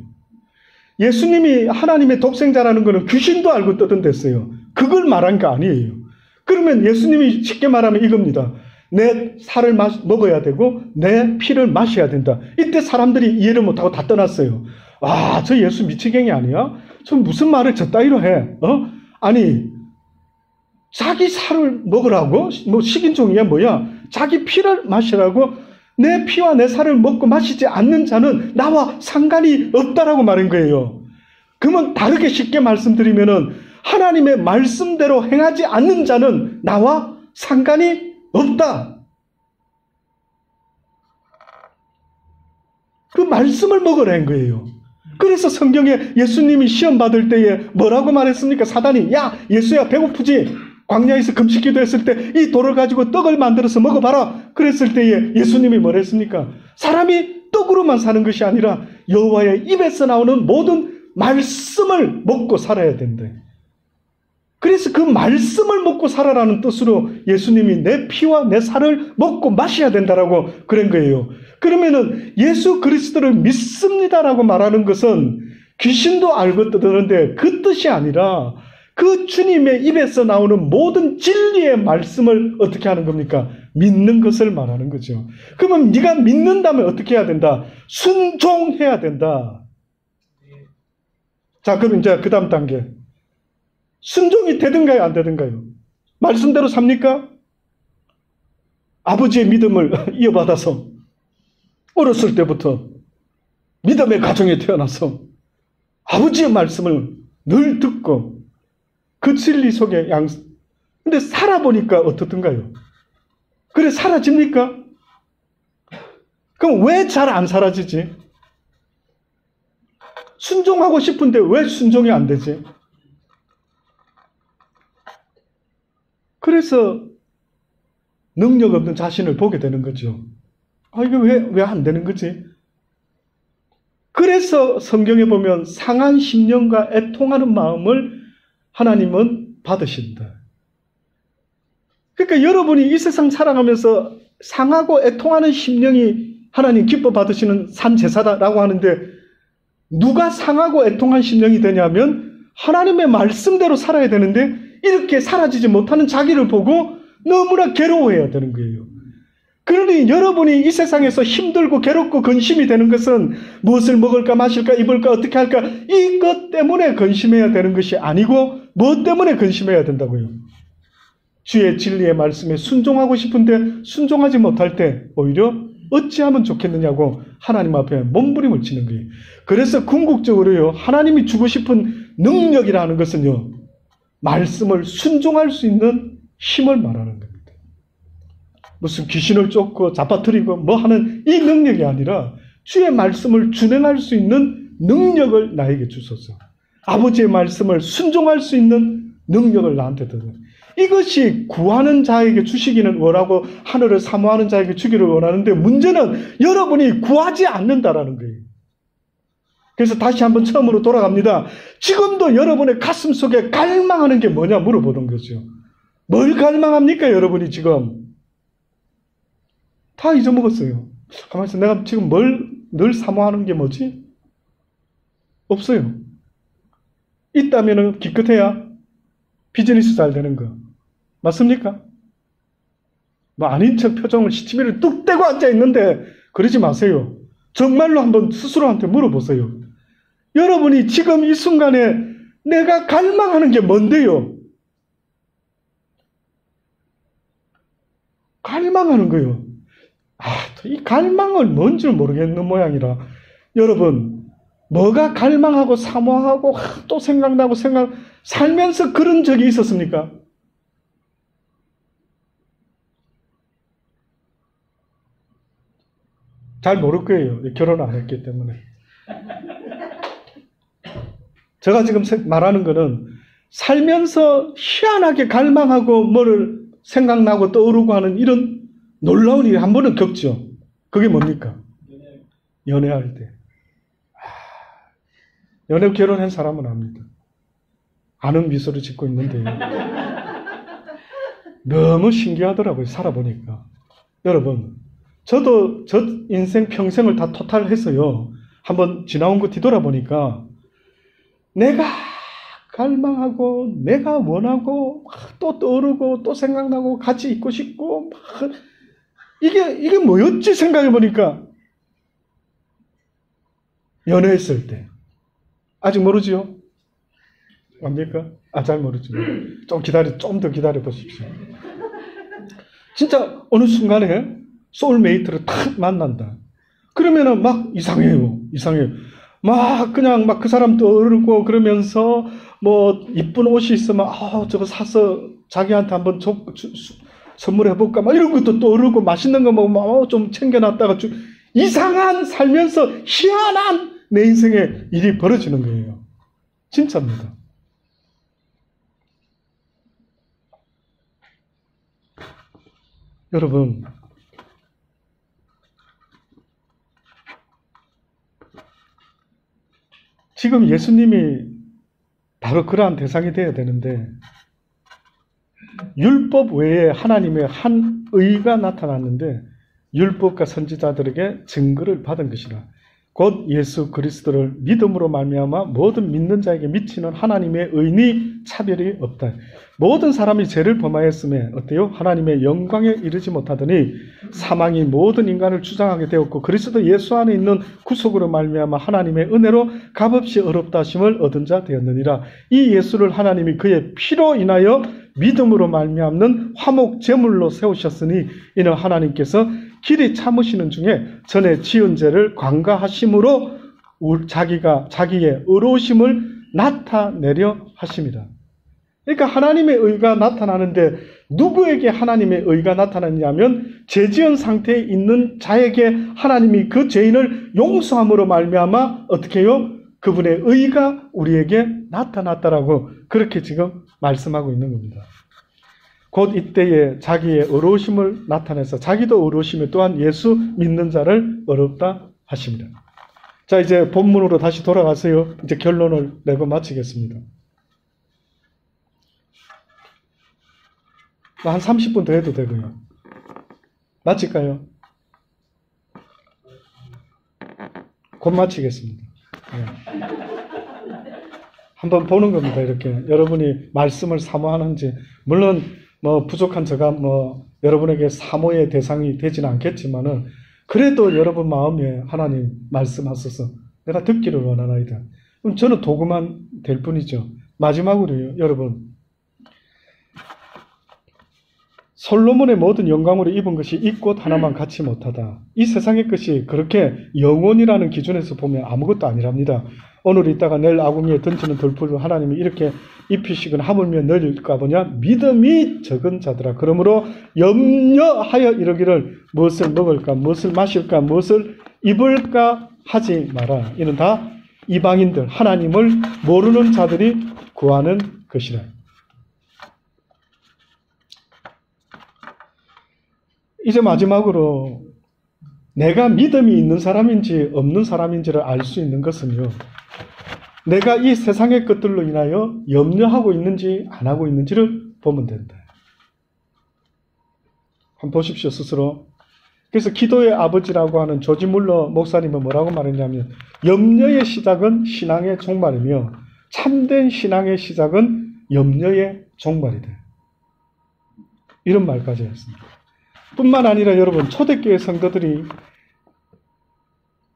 예수님이 하나님의 독생자라는 것은 귀신도 알고 떠든댔어요. 그걸 말한 게 아니에요. 그러면 예수님이 쉽게 말하면 이겁니다. 내 살을 먹어야 되고 내 피를 마셔야 된다. 이때 사람들이 이해를 못하고 다 떠났어요. 와, 저 예수 미치갱이 아니야? 저 무슨 말을 저 따위로 해? 아니, 자기 살을 먹으라고? 뭐 식인종이야 뭐야? 자기 피를 마시라고? 내 피와 내 살을 먹고 마시지 않는 자는 나와 상관이 없다라고 말한 거예요. 그러면 다르게 쉽게 말씀드리면은 하나님의 말씀대로 행하지 않는 자는 나와 상관이 없다. 그 말씀을 먹으라는 거예요. 그래서 성경에 예수님이 시험 받을 때에 뭐라고 말했습니까? 사단이, 야, 예수야, 배고프지? 광야에서 금식기도 했을 때 이 돌을 가지고 떡을 만들어서 먹어봐라. 그랬을 때에 예수님이 뭐랬습니까? 사람이 떡으로만 사는 것이 아니라 여호와의 입에서 나오는 모든 말씀을 먹고 살아야 된다. 그래서 그 말씀을 먹고 살아라는 뜻으로 예수님이 내 피와 내 살을 먹고 마셔야 된다라고 그런 거예요. 그러면은 예수 그리스도를 믿습니다라고 말하는 것은 귀신도 알고 떠드는데 그 뜻이 아니라 그 주님의 입에서 나오는 모든 진리의 말씀을 어떻게 하는 겁니까? 믿는 것을 말하는 거죠. 그러면 네가 믿는다면 어떻게 해야 된다? 순종해야 된다. 자, 그럼 이제 그 다음 단계. 순종이 되든가요, 안 되든가요? 말씀대로 삽니까? 아버지의 믿음을 이어받아서 어렸을 때부터 믿음의 가정에 태어나서 아버지의 말씀을 늘 듣고 그 진리 속에 근데 살아보니까 어떻든가요? 그래, 사라집니까? 그럼 왜 잘 안 사라지지? 순종하고 싶은데 왜 순종이 안 되지? 그래서 능력 없는 자신을 보게 되는 거죠. 아, 이거 왜 안 되는 거지? 그래서 성경에 보면 상한 심령과 애통하는 마음을 하나님은 받으신다. 그러니까 여러분이 이 세상 살아가면서 상하고 애통하는 심령이 하나님 기뻐 받으시는 산 제사다라고 하는데 누가 상하고 애통한 심령이 되냐면 하나님의 말씀대로 살아야 되는데 이렇게 사라지지 못하는 자기를 보고 너무나 괴로워해야 되는 거예요. 그러니 여러분이 이 세상에서 힘들고 괴롭고 근심이 되는 것은 무엇을 먹을까 마실까 입을까 어떻게 할까 이것 때문에 근심해야 되는 것이 아니고 무엇 때문에 근심해야 된다고요? 주의 진리의 말씀에 순종하고 싶은데 순종하지 못할 때 오히려 어찌하면 좋겠느냐고 하나님 앞에 몸부림을 치는 거예요. 그래서 궁극적으로요, 하나님이 주고 싶은 능력이라는 것은요, 말씀을 순종할 수 있는 힘을 말하는 겁니다. 무슨 귀신을 쫓고 잡아뜨리고 뭐 하는 이 능력이 아니라 주의 말씀을 준행할 수 있는 능력을 나에게 주소서. 아버지의 말씀을 순종할 수 있는 능력을 나한테 드려. 이것이 구하는 자에게 주시기는 원하고 하늘을 사모하는 자에게 주기를 원하는데 문제는 여러분이 구하지 않는다라는 거예요. 그래서 다시 한번 처음으로 돌아갑니다. 지금도 여러분의 가슴 속에 갈망하는 게 뭐냐 물어보던 거죠. 뭘 갈망합니까 여러분이 지금? 다 잊어먹었어요. 가만히 있어. 내가 지금 뭘 늘 사모하는 게 뭐지? 없어요. 있다면 기껏해야 비즈니스 잘 되는 거. 맞습니까? 뭐 아닌 척 표정을 시치미를 뚝 떼고 앉아있는데 그러지 마세요. 정말로 한번 스스로한테 물어보세요. 여러분이 지금 이 순간에 내가 갈망하는 게 뭔데요? 갈망하는 거예요. 이 갈망을 뭔지 모르겠는 모양이라 여러분 뭐가 갈망하고 사모하고 또 생각나고 살면서 그런 적이 있었습니까? 잘 모를 거예요. 결혼 안 했기 때문에. 제가 지금 말하는 거는 살면서 희한하게 갈망하고 뭐를 생각나고 떠오르고 하는 이런 놀라운 일이 한 번은 겪죠. 그게 뭡니까? 연애할 때. 연애 결혼한 사람은 압니다. 아는 미소를 짓고 있는데요. 너무 신기하더라고요. 살아보니까. 여러분, 저도 저 인생 평생을 다 토탈해서요. 한번 지나온 거 뒤돌아보니까 내가 갈망하고 내가 원하고 또 떠오르고 또 생각나고 같이 있고 싶고 이게 뭐였지 생각해보니까 연애했을 때 아직 모르지요? 압니까? 잘 모르죠. 좀 더 기다려 보십시오. 진짜 어느 순간에 소울메이트를 탁 만난다. 그러면은 막 이상해요. 그냥 그 사람 떠오르고 그러면서 뭐 이쁜 옷이 있으면 저거 사서 자기한테 한번 선물해볼까 막 이런 것도 떠오르고 맛있는 거 먹으면 좀 챙겨놨다가 이상한 살면서 희한한 내 인생에 일이 벌어지는 거예요. 진짜입니다. 여러분, 지금 예수님이 바로 그러한 대상이 되어야 되는데 율법 외에 하나님의 한 의가 나타났는데 율법과 선지자들에게 증거를 받은 것이라. 곧 예수 그리스도를 믿음으로 말미암아 모든 믿는 자에게 미치는 하나님의 의니 차별이 없다. 모든 사람이 죄를 범하였음에 어때요? 하나님의 영광에 이르지 못하더니 사망이 모든 인간을 주장하게 되었고 그리스도 예수 안에 있는 구속으로 말미암아 하나님의 은혜로 값없이 어렵다 하심을 얻은 자 되었느니라. 이 예수를 하나님이 그의 피로 인하여 믿음으로 말미암는 화목 제물로 세우셨으니 이는 하나님께서 길이 참으시는 중에 전에 지은 죄를 관가하심으로 자기의 의로우심을 나타내려 하심이라. 그러니까 하나님의 의가 나타나는데 누구에게 하나님의 의가 나타나냐면 죄 지은 상태에 있는 자에게 하나님이 그 죄인을 용서함으로 말미암아 어떻게 해요? 그분의 의가 우리에게 나타났다라고 그렇게 지금 말씀하고 있는 겁니다. 곧 이때에 자기의 의로우심을 나타내서 자기도 의로우심에 또한 예수 믿는 자를 의롭다 하십니다. 자, 이제 본문으로 다시 돌아가세요. 이제 결론을 내고 마치겠습니다. 한 30분 더 해도 되고요. 마칠까요? 곧 마치겠습니다. 네. 한번 보는 겁니다. 이렇게 여러분이 말씀을 사모하는지, 물론 뭐 부족한 제가 여러분에게 사모의 대상이 되지는 않겠지만은 그래도 여러분 마음에 하나님 말씀하셔서 내가 듣기를 원하나이다. 그럼 저는 도구만 될 뿐이죠. 마지막으로요, 여러분. 솔로몬의 모든 영광으로 입은 것이 이 꽃 하나만 갖지 못하다. 이 세상의 것이 그렇게 영혼이라는 기준에서 보면 아무것도 아니랍니다. 오늘 있다가 내일 아궁이에 던지는 돌풀을 하나님이 이렇게 입히시거나 하물며 너희일까 보냐? 믿음이 적은 자들아. 그러므로 염려하여 이러기를 무엇을 먹을까, 무엇을 마실까, 무엇을 입을까 하지 마라. 이는 다 이방인들, 하나님을 모르는 자들이 구하는 것이라. 이제 마지막으로 내가 믿음이 있는 사람인지 없는 사람인지를 알 수 있는 것은요, 내가 이 세상의 것들로 인하여 염려하고 있는지 안 하고 있는지를 보면 된다. 한번 보십시오, 스스로. 그래서 기도의 아버지라고 하는 조지 물러 목사님은 뭐라고 말했냐면 염려의 시작은 신앙의 종말이며 참된 신앙의 시작은 염려의 종말이다. 이런 말까지 했습니다. 뿐만 아니라 여러분, 초대교회 성도들이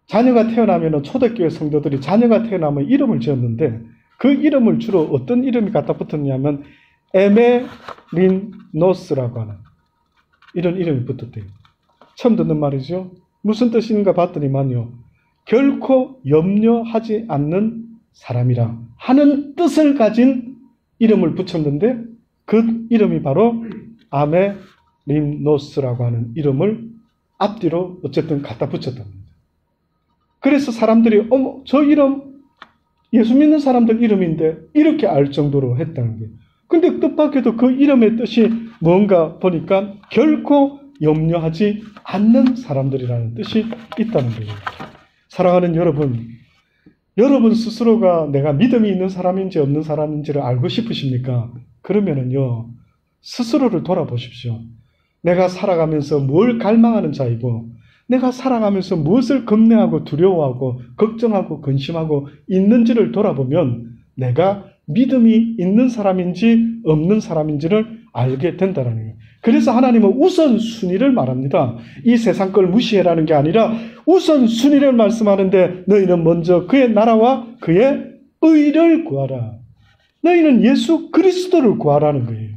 자녀가 태어나면 초대교회 성도들이 자녀가 태어나면 이름을 지었는데 그 이름을 주로 어떤 이름이 갖다 붙었냐면 에메린노스라고 하는 이런 이름이 붙었대요. 처음 듣는 말이죠. 무슨 뜻인가 봤더니만요, 결코 염려하지 않는 사람이라 하는 뜻을 가진 이름을 붙였는데 그 이름이 바로 아메린노스라고 하는 이름을 앞뒤로 어쨌든 갖다 붙였답니다. 그래서 사람들이 어머, 저 이름 예수 믿는 사람들 이름인데 이렇게 알 정도로 했다는 거예요. 근데 뜻밖에도 그 이름의 뜻이 뭔가 보니까 결코 염려하지 않는 사람들이라는 뜻이 있다는 거예요. 사랑하는 여러분, 여러분 스스로가 내가 믿음이 있는 사람인지 없는 사람인지를 알고 싶으십니까? 그러면은요, 스스로를 돌아보십시오. 내가 살아가면서 뭘 갈망하는 자이고 내가 살아가면서 무엇을 겁내하고 두려워하고 걱정하고 근심하고 있는지를 돌아보면 내가 믿음이 있는 사람인지 없는 사람인지를 알게 된다는 거예요. 그래서 하나님은 우선순위를 말합니다. 이 세상 걸 무시해라는 게 아니라 우선순위를 말씀하는데 너희는 먼저 그의 나라와 그의 의를 구하라. 너희는 예수 그리스도를 구하라는 거예요.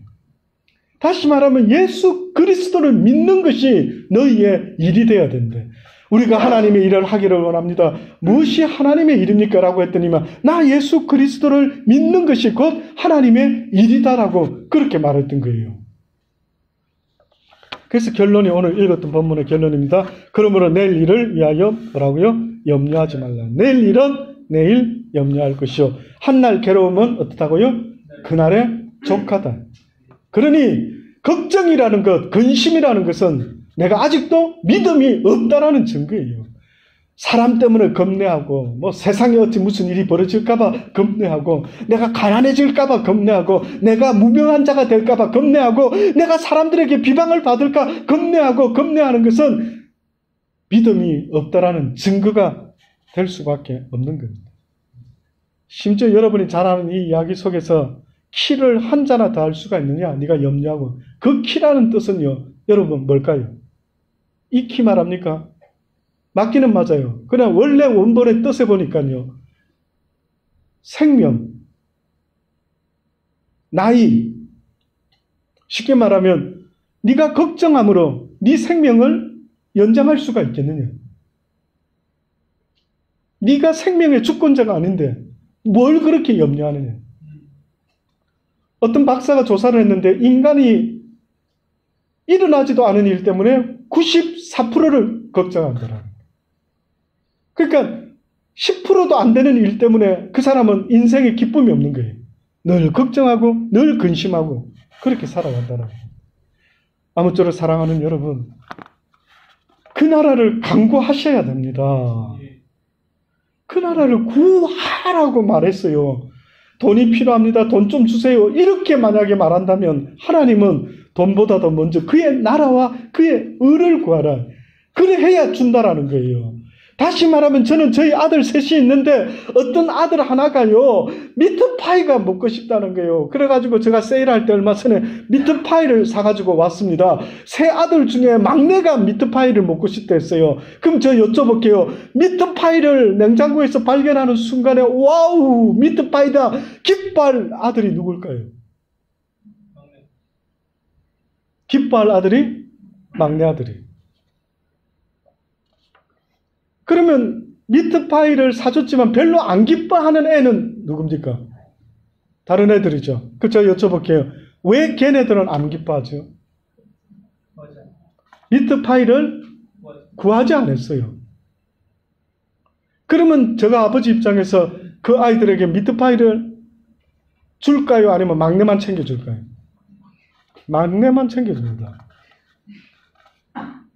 다시 말하면 예수 그리스도를 믿는 것이 너희의 일이 되어야 된대. 우리가 하나님의 일을 하기를 원합니다. 무엇이 하나님의 일입니까? 라고 했더니만 나 예수 그리스도를 믿는 것이 곧 하나님의 일이다라고 그렇게 말했던 거예요. 그래서 결론이 오늘 읽었던 본문의 결론입니다. 그러므로 내일 일을 위하여 뭐라고요? 염려하지 말라. 내일 일은 내일 염려할 것이요. 한날 괴로움은 어떻다고요? 그날의 족하다. 그러니 걱정이라는 것, 근심이라는 것은 내가 아직도 믿음이 없다라는 증거예요. 사람 때문에 겁내하고, 뭐 세상에 어찌 무슨 일이 벌어질까봐 겁내하고, 내가 가난해질까봐 겁내하고, 내가 무명한 자가 될까봐 겁내하고, 내가 사람들에게 비방을 받을까 겁내하는 것은 믿음이 없다라는 증거가 될 수밖에 없는 겁니다. 심지어 여러분이 잘 아는 이 이야기 속에서 키를 한 자나 더 할 수가 있느냐? 네가 염려하고. 그 키라는 뜻은요, 여러분 뭘까요? 이 키 말합니까? 맞기는 맞아요. 그러나 원래 원본의 뜻에 보니까요, 생명, 나이, 쉽게 말하면 네가 걱정함으로 네 생명을 연장할 수가 있겠느냐? 네가 생명의 주권자가 아닌데 뭘 그렇게 염려하느냐? 어떤 박사가 조사를 했는데 인간이 일어나지도 않은 일 때문에 94%를 걱정한다라는. 그러니까 10%도 안 되는 일 때문에 그 사람은 인생에 기쁨이 없는 거예요. 늘 걱정하고 늘 근심하고 그렇게 살아간다는 거예요. 아무쪼록 사랑하는 여러분, 그 나라를 강구하셔야 됩니다. 그 나라를 구하라고 말했어요. 돈이 필요합니다. 돈 좀 주세요. 이렇게 만약에 말한다면 하나님은 돈보다 더 먼저 그의 나라와 그의 의를 구하라. 그래 해야 준다라는 거예요. 다시 말하면 저는 저희 아들 셋이 있는데 어떤 아들 하나가요, 미트파이가 먹고 싶다는 거예요. 그래가지고 제가 세일할 때 얼마 전에 미트파이를 사가지고 왔습니다. 세 아들 중에 막내가 미트파이를 먹고 싶다 했어요. 그럼 저 여쭤볼게요. 미트파이를 냉장고에서 발견하는 순간에 와우, 미트파이다 기뻐할 아들이 누굴까요? 기뻐할 아들이 막내 아들이. 그러면 미트파이를 사줬지만 별로 안 기뻐하는 애는 누굽니까? 다른 애들이죠. 그쵸? 여쭤볼게요. 왜 걔네들은 안 기뻐하죠? 미트파이를 구하지 않았어요. 그러면 제가 아버지 입장에서 그 아이들에게 미트파이를 줄까요? 아니면 막내만 챙겨줄까요? 막내만 챙겨줍니다.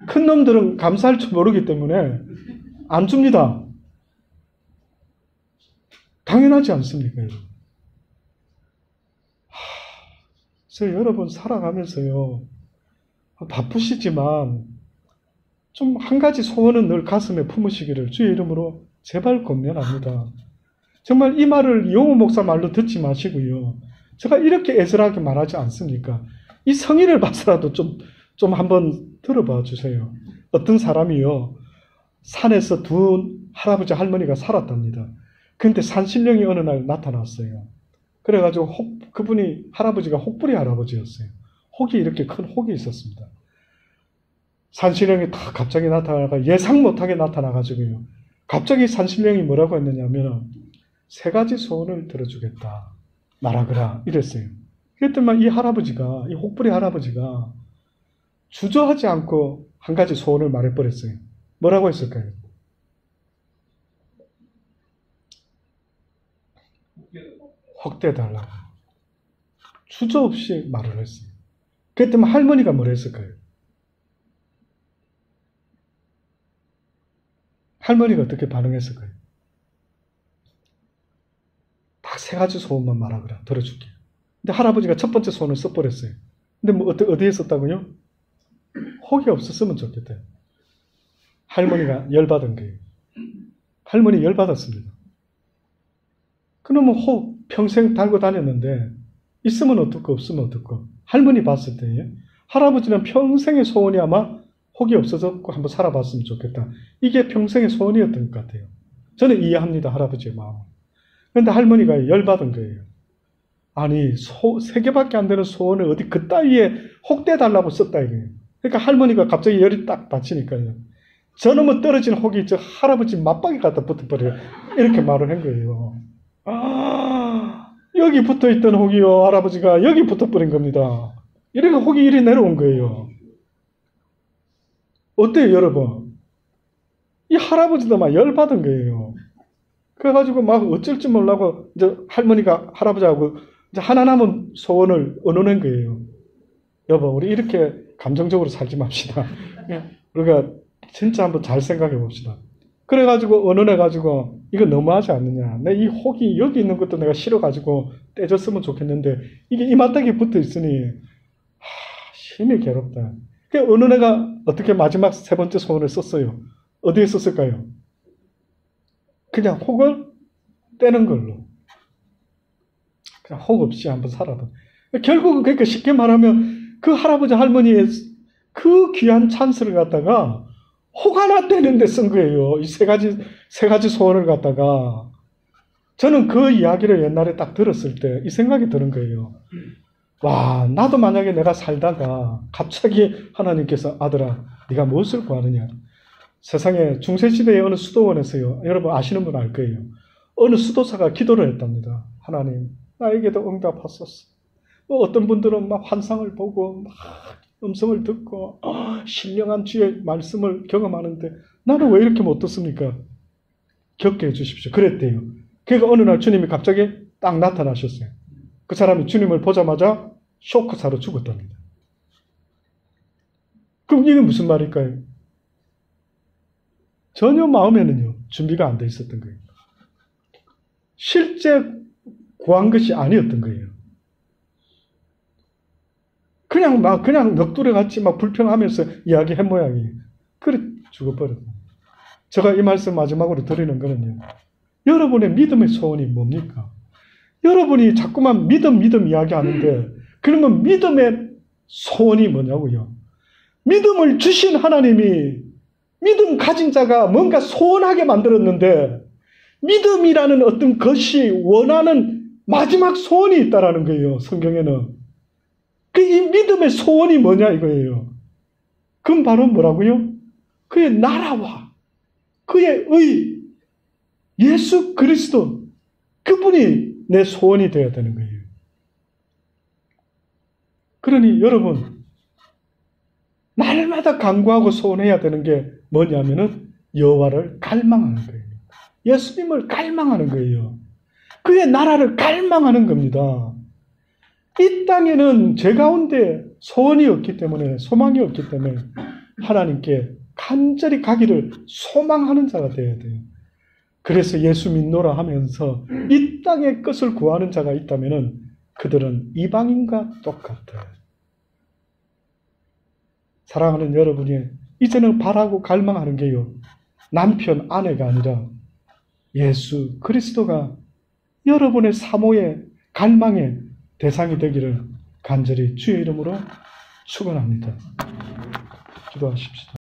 큰 놈들은 감사할 줄 모르기 때문에 안 줍니다. 당연하지 않습니까, 여러분? 그래서 여러분 살아가면서요, 바쁘시지만 좀 한 가지 소원은 늘 가슴에 품으시기를 주의 이름으로 제발 권면합니다. 정말 이 말을 이용호 목사 말로 듣지 마시고요. 제가 이렇게 애절하게 말하지 않습니까? 이 성의를 봐서라도 좀 한번 들어봐 주세요. 어떤 사람이요, 산에서 두 할아버지 할머니가 살았답니다. 그런데 산신령이 어느 날 나타났어요. 그래가지고 그분이 할아버지가 혹부리 할아버지였어요. 혹이 이렇게 큰 혹이 있었습니다. 산신령이 다 갑자기 나타나가 예상 못하게 나타나가지고요. 갑자기 산신령이 뭐라고 했느냐면 세 가지 소원을 들어주겠다. 말하거라. 이랬어요. 그랬더니 이 할아버지가, 이 혹부리 할아버지가 주저하지 않고 한 가지 소원을 말해버렸어요. 뭐라고 했을까요? 혹대 달라고. 주저없이 말을 했어요. 그랬더니 할머니가 뭐라 했을까요? 할머니가 어떻게 반응했을까요? 딱 세 가지 소원만 말하거라. 들어줄게. 근데 할아버지가 첫 번째 소원을 써버렸어요. 근데 뭐 어디에 썼다고요? 혹이 없었으면 좋겠대요. 할머니가 열받은 거예요. 할머니 열받았습니다. 그러면 혹 평생 달고 다녔는데 있으면 어떻고 없으면 어떻고. 할머니 봤을 때요, 할아버지는 평생의 소원이 아마 혹이 없어졌고 한번 살아봤으면 좋겠다. 이게 평생의 소원이었던 것 같아요. 저는 이해합니다. 할아버지의 마음. 그런데 할머니가 열받은 거예요. 아니 3개밖에 안 되는 소원을 어디 그따위에 혹대 달라고 썼다 이거예요. 그러니까 할머니가 갑자기 열이 딱 받치니까요, 저놈의 떨어진 혹이 저 할아버지 맞박이 갖다 붙어버려요. 이렇게 말을 한 거예요. 아, 여기 붙어있던 혹이요, 할아버지가 여기 붙어버린 겁니다. 이렇게 혹이 이리 내려온 거예요. 어때요, 여러분? 이 할아버지도 막 열받은 거예요. 그래가지고 막 어쩔 줄 몰라고 이제 할머니가 할아버지하고 이제 하나 남은 소원을 얻어낸 거예요. 여보, 우리 이렇게 감정적으로 살지 맙시다. 우리가 진짜 한번 잘 생각해 봅시다. 그래가지고 언언해가지고 이거 너무하지 않느냐. 내 이 혹이 여기 있는 것도 내가 싫어가지고 떼줬으면 좋겠는데 이게 이마떡에 붙어 있으니 힘이 괴롭다. 그 언언해가 어떻게 마지막 세 번째 소원을 썼어요. 어디에 썼을까요? 그냥 혹을 떼는 걸로. 그냥 혹 없이 한번 살아봐. 결국은 그러니까 쉽게 말하면 그 할아버지 할머니의 그 귀한 찬스를 갖다가 혹 하나 떼는 데 쓴 거예요. 이 세 가지 소원을 갖다가. 저는 그 이야기를 옛날에 딱 들었을 때 이 생각이 드는 거예요. 와, 나도 만약에 내가 살다가 갑자기 하나님께서 아들아, 네가 무엇을 구하느냐. 세상에 중세시대의 어느 수도원에서요. 여러분 아시는 분 알 거예요. 어느 수도사가 기도를 했답니다. 하나님, 나에게도 응답하소서. 뭐 어떤 분들은 막 환상을 보고 막 음성을 듣고 신령한 주의 말씀을 경험하는데 나는 왜 이렇게 못 듣습니까? 겪게 해주십시오. 그랬대요. 그러니까 어느 날 주님이 갑자기 딱 나타나셨어요. 그 사람이 주님을 보자마자 쇼크사로 죽었답니다. 그럼 이게 무슨 말일까요? 전혀 마음에는요 준비가 안 돼 있었던 거예요. 실제 구한 것이 아니었던 거예요. 그냥 넋두레 같이 막 불평하면서 이야기한 모양이에요. 그래 죽어버렸다. 제가 이 말씀 마지막으로 드리는 거는요. 여러분의 믿음의 소원이 뭡니까? 여러분이 자꾸만 믿음 이야기하는데 그러면 믿음의 소원이 뭐냐고요? 믿음을 주신 하나님이 믿음 가진 자가 뭔가 소원하게 만들었는데 믿음이라는 어떤 것이 원하는 마지막 소원이 있다라는 거예요. 성경에는. 이 믿음의 소원이 뭐냐 이거예요. 그건 바로 뭐라고요? 그의 나라와 그의 의, 예수 그리스도, 그분이 내 소원이 되어야 되는 거예요. 그러니 여러분, 날마다 간구하고 소원해야 되는 게 뭐냐면은 여호와를 갈망하는 거예요. 예수님을 갈망하는 거예요. 그의 나라를 갈망하는 겁니다. 이 땅에는 제 가운데 소원이 없기 때문에, 소망이 없기 때문에 하나님께 간절히 가기를 소망하는 자가 되어야 돼요. 그래서 예수 믿노라 하면서 이 땅의 것을 구하는 자가 있다면 그들은 이방인과 똑같아요. 사랑하는 여러분이 이제는 바라고 갈망하는 게요. 남편, 아내가 아니라 예수 그리스도가 여러분의 사모의 갈망의 대상이 되기를 간절히 주의 이름으로 축원합니다. 기도하십시다.